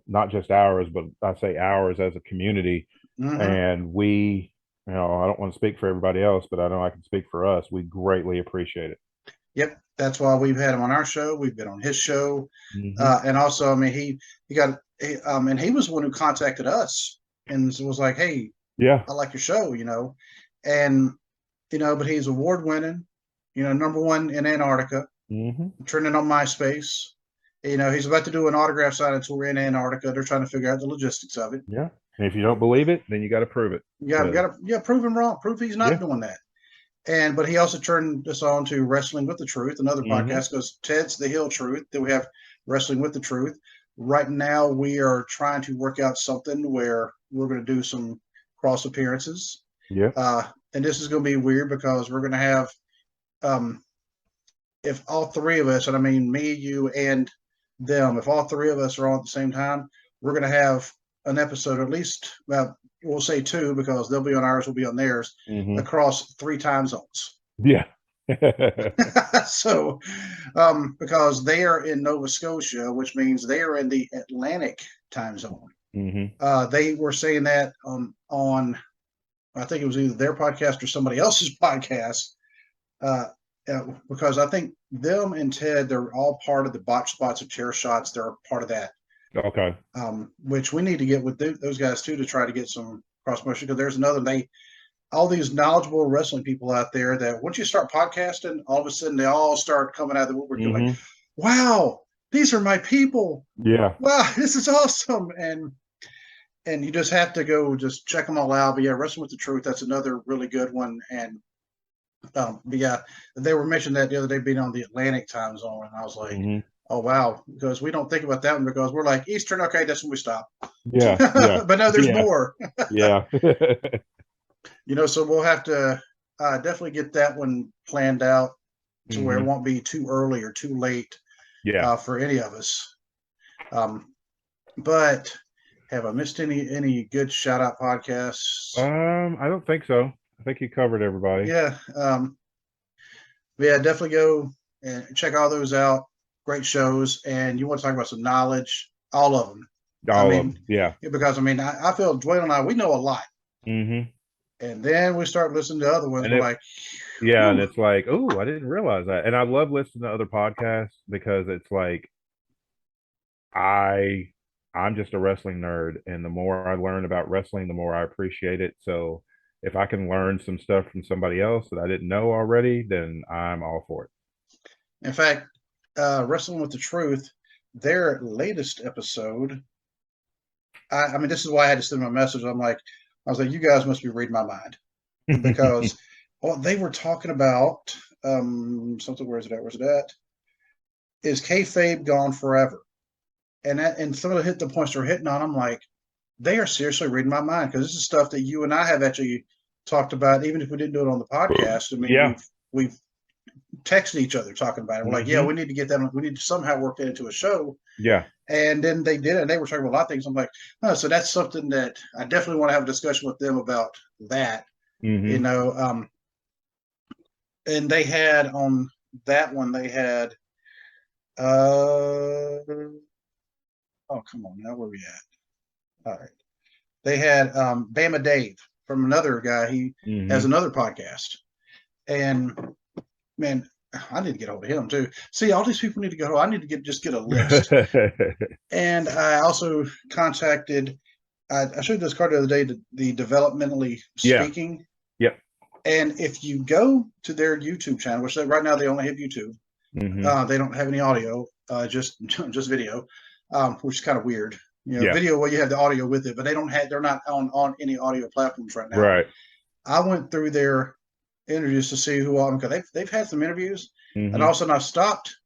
not just ours, but I say ours as a community, and we, I don't want to speak for everybody else, but I know I can speak for us. We greatly appreciate it. Yep, that's why we've had him on our show. We've been on his show, and also, I mean, he and he was the one who contacted us and was like, "Hey, I like your show," and but he's award winning, #1 in Antarctica, trending on MySpace. He's about to do an autograph signing tour in Antarctica. They're trying to figure out the logistics of it. Yeah, and if you don't believe it, then you got to prove it. You got to prove him wrong. Prove he's not doing that. But he also turned us on to Wrestling with the Truth, another podcast, because Ted's the Hill Truth. Then we have Wrestling with the Truth. Right now, we are trying to work out something where we're going to do some cross appearances. Yeah. And this is going to be weird because we're going to have, if all three of us, and I mean me, you, and them, if all three of us are on at the same time, we're going to have an episode, at least, we'll say 2 because they'll be on ours, we'll be on theirs, across 3 time zones. Yeah. So, because they are in Nova Scotia, which means they are in the Atlantic time zone. They were saying that on, I think it was either their podcast or somebody else's podcast, because I think them and Ted, they're all part of the Botch Spots of Chair Shots. They're part of that. Okay. Which we need to get with those guys too to try to get some cross promotion, because there's all these knowledgeable wrestling people out there that once you start podcasting, all of a sudden they all start coming out of the woodwork. Like, wow, these are my people. Yeah. Wow, this is awesome. And you just have to go just check them all out. But yeah, Wrestling with the Truth, that's another really good one. And but yeah, they were mentioning that the other day being on the Atlantic time zone, and I was like, oh wow, because we don't think about that one because we're like Eastern. Okay, that's when we stop. Yeah. But no, there's more. Yeah. So we'll have to definitely get that one planned out to where it won't be too early or too late. Yeah. For any of us. But have I missed any good shout out podcasts? I don't think so. I think you covered everybody. Yeah. Yeah, definitely go and check all those out. Great shows. And you want to talk about some knowledge, all of them. All of them. Yeah. Because I feel Dwayne and I, we know a lot. And then we start listening to other ones. And it's like, oh, I didn't realize that. And I love listening to other podcasts because it's like I'm just a wrestling nerd, and the more I learn about wrestling, the more I appreciate it. So if I can learn some stuff from somebody else that I didn't know already, then I'm all for it. In fact, Wrestling with the Truth, their latest episode, I mean, this is why I had to send them a message. I was like, you guys must be reading my mind because they were talking about something. Where's it at? Where's it at? Is kayfabe gone forever? And some of the hit the points they're hitting on, I'm like, they are seriously reading my mind because this is stuff that you and I have actually talked about, even if we didn't do it on the podcast. I mean, Yeah. we've texted each other talking about it. We're like, yeah, we need to get that. We need to somehow work that into a show. Yeah. And then they did it. And they were talking about a lot of things. I'm like, oh, so that's something that I definitely want to have a discussion with them about that. You know, and they had on that one, they had, oh, come on now, where we at? All right. They had Bama Dave from another guy. He has another podcast. And man, I need to get hold of him too. See, all these people need to go. I need to just get a list. And I also contacted. I showed this card the other day. The developmentally speaking. Yep. And if you go to their YouTube channel, which right now they only have YouTube, they don't have any audio, just video, which is kind of weird. You know, video, well, you have the audio with it, but they're not on any audio platforms right now. Right. I went through their interviews to see who all, because they've had some interviews, and all of a sudden I stopped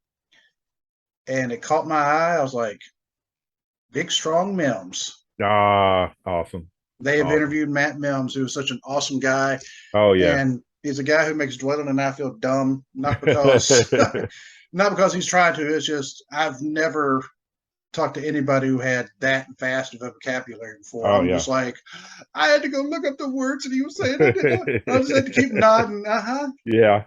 and it caught my eye. I was like, Big Strong Mims. Awesome. They have interviewed Matt Mims, who is such an awesome guy. Oh, yeah. And he's a guy who makes Dwaylen and I feel dumb, not because not because he's trying to. It's just I've never talked to anybody who had that vast of a vocabulary before. I'm just like, I had to go look up the words that he was saying. I just had to keep nodding. Yeah.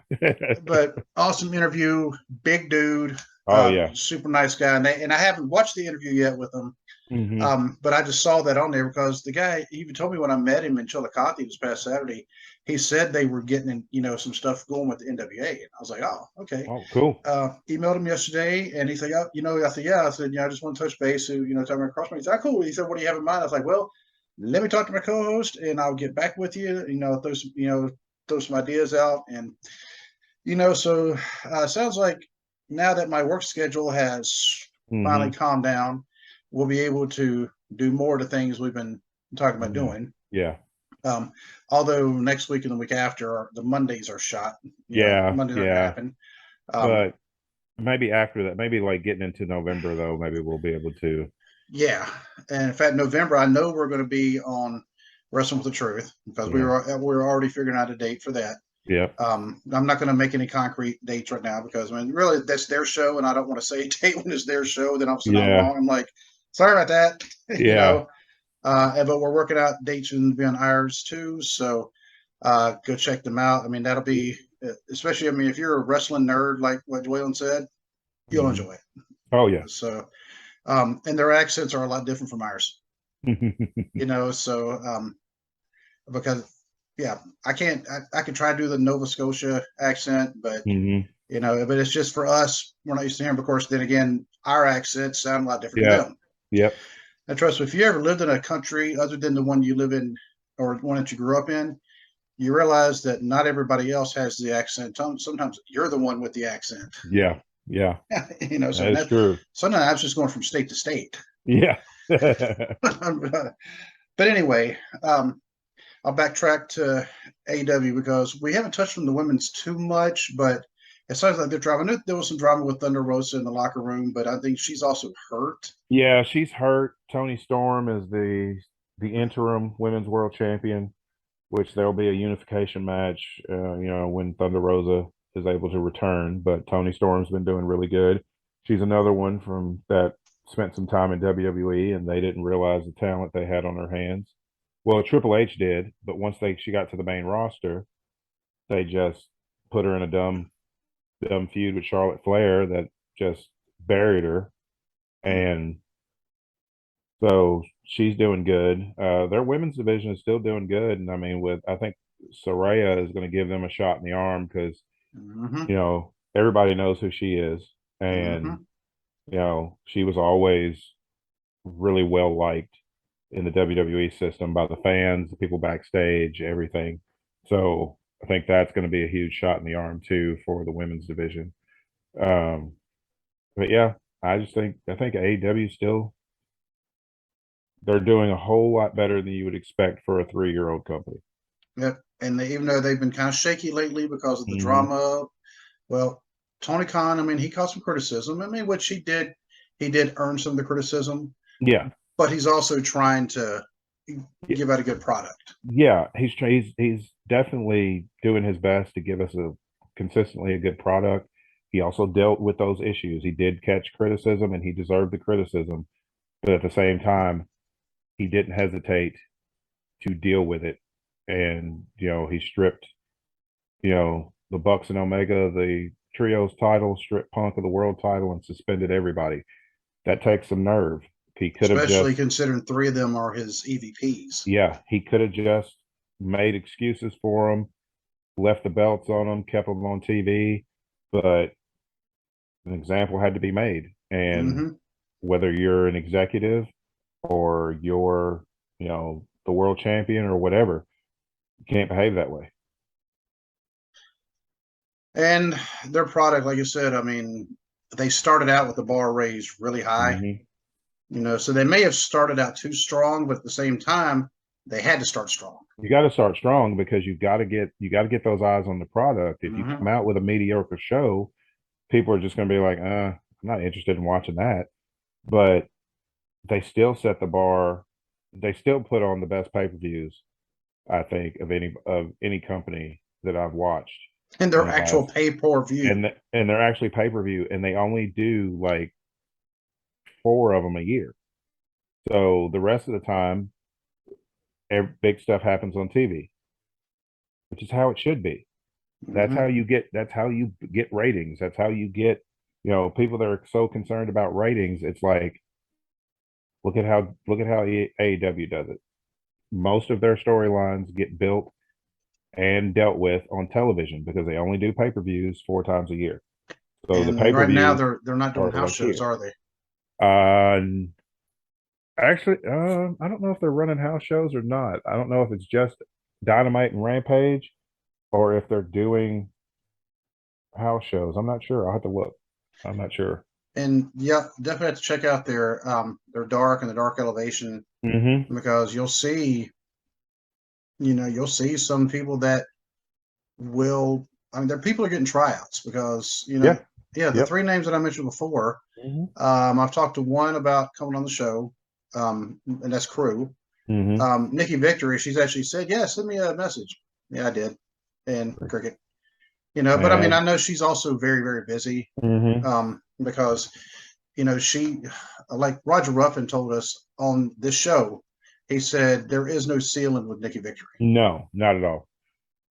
But awesome interview, big dude. Oh, yeah. Super nice guy. And I haven't watched the interview yet with him. But I just saw that on there because the guy even told me when I met him in Chillicothe this past Saturday, he said they were getting, some stuff going with the NWA. And I was like, oh, okay. Oh, cool. Emailed him yesterday and he's like, oh, I said, yeah. I said, I just want to touch base. So, talking across me. He said, oh, cool. He said, what do you have in mind? I was like, well, let me talk to my co-host and I'll get back with you, throw some ideas out. And, so sounds like now that my work schedule has finally calmed down, we'll be able to do more of the things we've been talking about doing. Yeah. Although next week and the week after, the Mondays are shot. Mondays don't happen. But maybe after that, maybe like getting into November, though, maybe we'll be able to. Yeah. And in fact, November, I know we're going to be on Wrestling with the Truth because we're already figuring out a date for that. Yeah. I'm not going to make any concrete dates right now because, really, that's their show, and I don't want to say a date when it's their show. Then I'm wrong. I'm like, sorry about that. Yeah. But we're working out dates and be on ours too. So go check them out. I mean, that'll be, especially, if you're a wrestling nerd, like what Dwaylen said, you'll enjoy it. Oh, yeah. So, and their accents are a lot different from ours, because, I can try to do the Nova Scotia accent, but, but it's just for us, we're not used to hearing, of course, then again, our accents sound a lot different than them. Yep. And trust me, if you ever lived in a country other than the one you live in or one that you grew up in, you realize that not everybody else has the accent. Sometimes you're the one with the accent. Yeah. Yeah. So that's true. Sometimes just going from state to state. Yeah. But anyway, I'll backtrack to AEW because we haven't touched on the women's too much, but it sounds like they're drama. I knew there was some drama with Thunder Rosa in the locker room, but I think she's also hurt. Yeah, she's hurt. Toni Storm is the interim women's world champion, which there'll be a unification match, when Thunder Rosa is able to return. But Toni Storm's been doing really good. She's another one from that spent some time in WWE, and they didn't realize the talent they had on their hands. Well, Triple H did, but once she got to the main roster, they just put her in a dumb feud with Charlotte Flair that just buried her. And so she's doing good. Their women's division is still doing good. And I think Saraya is going to give them a shot in the arm because, everybody knows who she is. And She was always really well liked in the WWE system by the fans, the people backstage, everything. So I think that's going to be a huge shot in the arm too for the women's division. Um, but yeah, I think AEW still they're doing a whole lot better than you would expect for a 3-year-old company. Yep. And even though they've been kind of shaky lately because of the drama, well, Tony Khan, I mean, he caught some criticism. I mean, which he did earn some of the criticism. Yeah, but he's also trying to give out a good product. yeah, he's definitely doing his best to give us a consistently a good product. He also dealt with those issues. He did catch criticism, and he deserved the criticism, but at the same time, he didn't hesitate to deal with it. And he stripped the Bucks and Omega the trios title, stripped Punk of the world title, and suspended everybody. That takes some nerve. He could have Especially just considering 3 of them are his EVPs. Yeah, he could have just made excuses for them, left the belts on them, kept them on TV, but an example had to be made. And Mm-hmm. whether you're an executive or you're, the world champion or whatever, you can't behave that way. And their product, like you said, I mean, they started out with the bar raised really high, so they may have started out too strong, but at the same time, they had to start strong. You got to start strong because you got to get those eyes on the product. If you Mm-hmm. come out with a mediocre show, people are just going to be like, I'm not interested in watching that. But they still set the bar. They still put on the best pay-per-views, I think, of any company that I've watched And in their the actual last. pay-per-view. And they're actually pay-per-view, and they only do like 4 of them a year. So the rest of the time, big stuff happens on TV, which is how it should be. That's Mm-hmm. how you get ratings. That's how you get people that are so concerned about ratings. It's like look at how AEW does it. Most of their storylines get built and dealt with on television because they only do pay-per-views 4 times a year. So the And right now pay-per-views they're not doing are house like shows, here. are they? Uh, Actually, I don't know if they're running house shows or not. I don't know if it's just Dynamite and Rampage or if they're doing house shows. I'm not sure. I'll have to look. I'm not sure. And yeah, definitely have to check out their dark and the dark elevation Mm-hmm. because you'll see some people that will. I mean, there people are getting tryouts because Yeah. the Yep. 3 names that I mentioned before. Mm-hmm. I've talked to one about coming on the show, and that's Crew. Mm-hmm. Nikki Victory, she's actually said, "Yeah, send me a message." Yeah, I did, and Cricket. But I mean, I And know she's also very, very busy mm-hmm. because she, like Roger Ruffin told us on this show, he said there is no ceiling with Nikki Victory. No, not at all.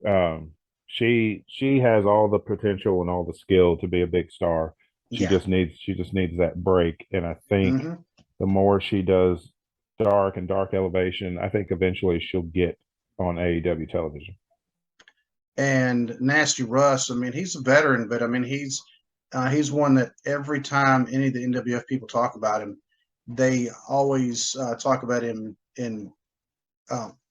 Um, she has all the potential and all the skill to be a big star. Yeah. She just needs that break. And I think Mm-hmm. the more she does dark and dark elevation, I think eventually she'll get on AEW television. And Nasty Russ, I mean, he's a veteran, but I mean, he's one that every time any of the NWF people talk about him, they always talk about him in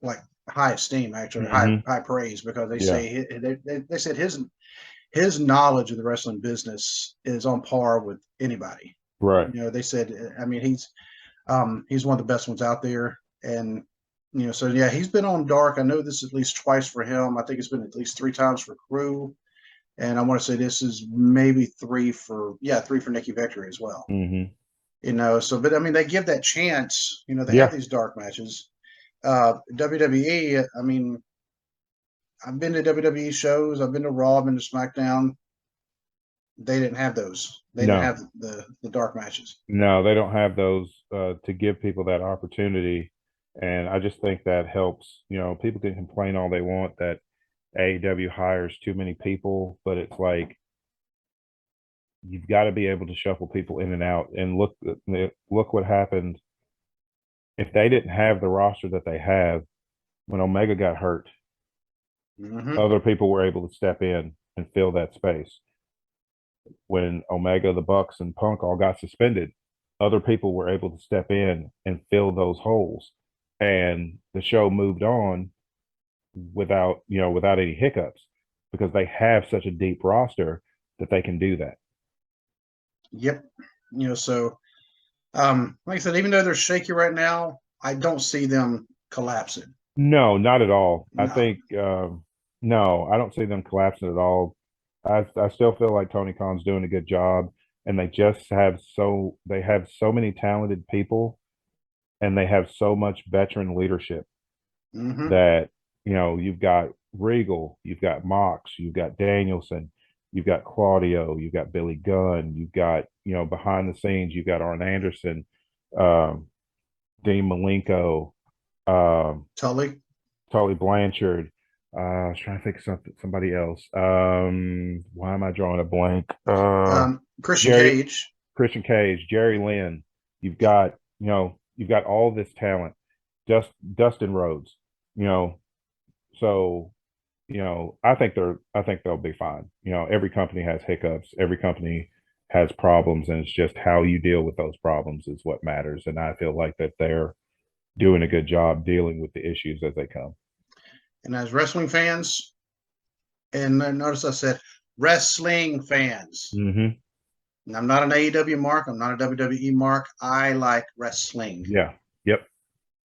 like high esteem, actually Mm-hmm. high praise, because they Yeah. say they said his knowledge of the wrestling business is on par with anybody. Right. They said, I mean, he's one of the best ones out there, and so yeah, he's been on Dark. I know this at least twice for him. I think it's been at least 3 times for Crew, and I want to say this is maybe 3 for Nikki Victory as well. Mm-hmm. So but I mean they give that chance. They have Yeah. these dark matches. WWE. I mean, I've been to WWE shows. I've been to Raw. I've been to SmackDown. They didn't have those. They didn't No. have the dark matches. No, they don't have those to give people that opportunity. And I just think that helps. People can complain all they want that AEW hires too many people, but it's like you've got to be able to shuffle people in and out. And look what happened. If they didn't have the roster that they have, when Omega got hurt, Mm-hmm. other people were able to step in and fill that space. when Omega, the Bucks, and Punk all got suspended, other people were able to step in and fill those holes, and the show moved on without any hiccups because they have such a deep roster that they can do that. Yep. So like I said, even though they're shaky right now, I don't see them collapsing. No, not at all. No. I think no, I don't see them collapsing at all. I still feel like Tony Khan's doing a good job, and they have so many talented people, and they have so much veteran leadership that you've got Regal, you've got Mox, you've got Danielson, you've got Claudio, you've got Billy Gunn, you've got behind the scenes, you've got Arn Anderson, Dean Malenko, Tully Blanchard. I was trying to think of somebody else. Why am I drawing a blank? Christian Cage, Jerry Lynn. You've got all this talent. Dustin Rhodes. So I think they'll be fine. Every company has hiccups. Every company has problems, and it's just how you deal with those problems is what matters. And I feel like that they're doing a good job dealing with the issues as they come. And as wrestling fans, and notice I said wrestling fans. And I'm not an AEW mark. I'm not a WWE mark. I like wrestling. Yeah. Yep.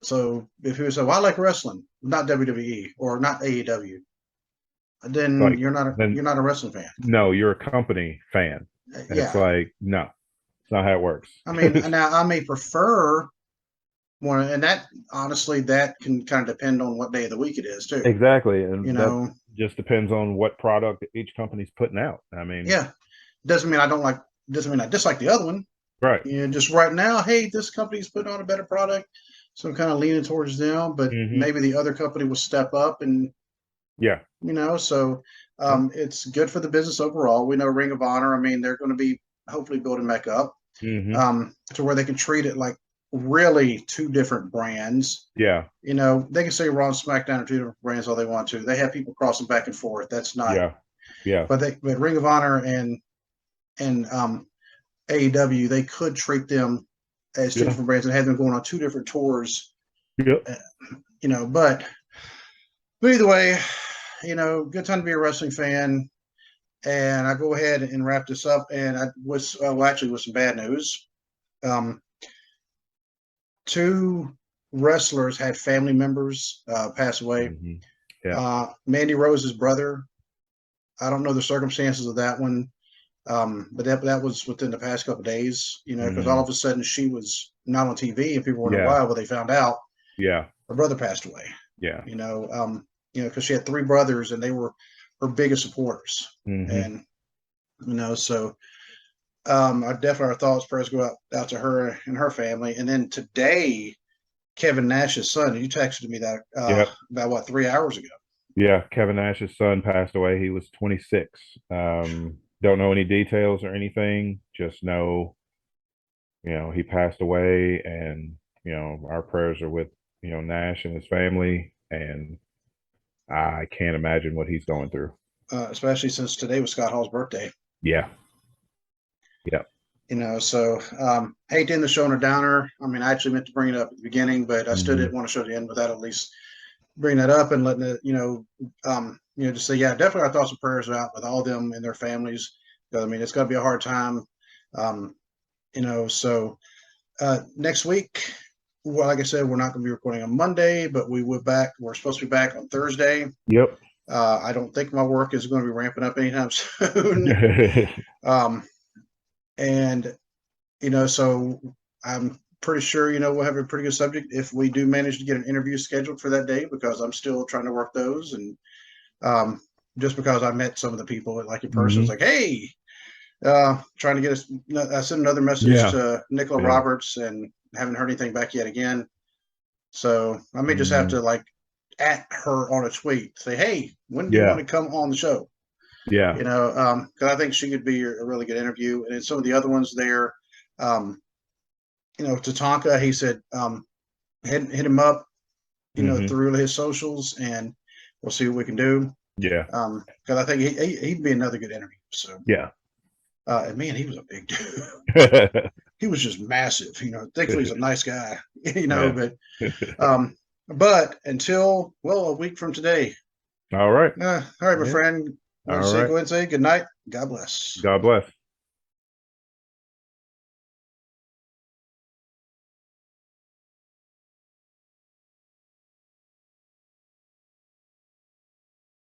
So if you say, "Well, I like wrestling, not WWE or not AEW," then you're not a wrestling fan. No, you're a company fan. And it's like, no, it's not how it works. I mean, now I may prefer one, and that honestly, that can kind of depend on what day of the week it is too. Exactly, and that just depends on what product each company's putting out. I mean, doesn't mean I dislike the other one. Right. Just right now, hey, this company's putting on a better product, so I'm kind of leaning towards them. But maybe the other company will step up, and so it's good for the business overall. We know Ring of Honor. I mean, they're going to be hopefully building back up to where they can treat it like really two different brands. Yeah. They can say Raw and SmackDown are two different brands all they want to. They have people crossing back and forth. That's not. Yeah. But Ring of Honor and AEW, they could treat them as two different brands and have them going on two different tours. Yep. But either way, good time to be a wrestling fan. And I go ahead and wrap this up. And with some bad news. 2 wrestlers had family members pass away. Mandy Rose's brother. I don't know the circumstances of that one. But that was within the past couple of days, because all of a sudden she was not on TV and people wondered why. Well, they found out her brother passed away. Because she had 3 brothers and they were her biggest supporters. And so our thoughts, prayers go out to her and her family. And then today, Kevin Nash's son, you texted me that about 3 hours ago. Yeah, Kevin Nash's son passed away. He was 26. Don't know any details or anything. Just know, he passed away, and our prayers are with Nash and his family. And I can't imagine what he's going through. Especially since today was Scott Hall's birthday. Yeah. So hate to end the show on a downer. I mean, I actually meant to bring it up at the beginning, but I still didn't want to show the end without at least bringing that up and letting it, just say, definitely our thoughts and prayers are out with all of them and their families. I mean, it's going to be a hard time. So next week, well, like I said, we're not going to be recording on Monday, but we're supposed to be back on Thursday. Yep. I don't think my work is going to be ramping up anytime soon. And, so I'm pretty sure, we'll have a pretty good subject if we do manage to get an interview scheduled for that day, because I'm still trying to work those. And just because I met some of the people like in person, it's like, hey, trying to get us, I sent another message to Nicola Roberts and haven't heard anything back yet again. So I may just have to at her on a tweet, say, hey, when do you want to come on the show? Yeah. Because I think she could be a really good interview. And then some of the other ones there, Tatanka, he said, hit him up, through his socials, and we'll see what we can do. Yeah. Because I think he'd be another good interview. So yeah. And man, he was a big dude. He was just massive. Thankfully he's a nice guy. Yeah. But until a week from today. All right. All right, my Yeah. friend. Want to All say right. go ahead and say good night. God bless. God bless.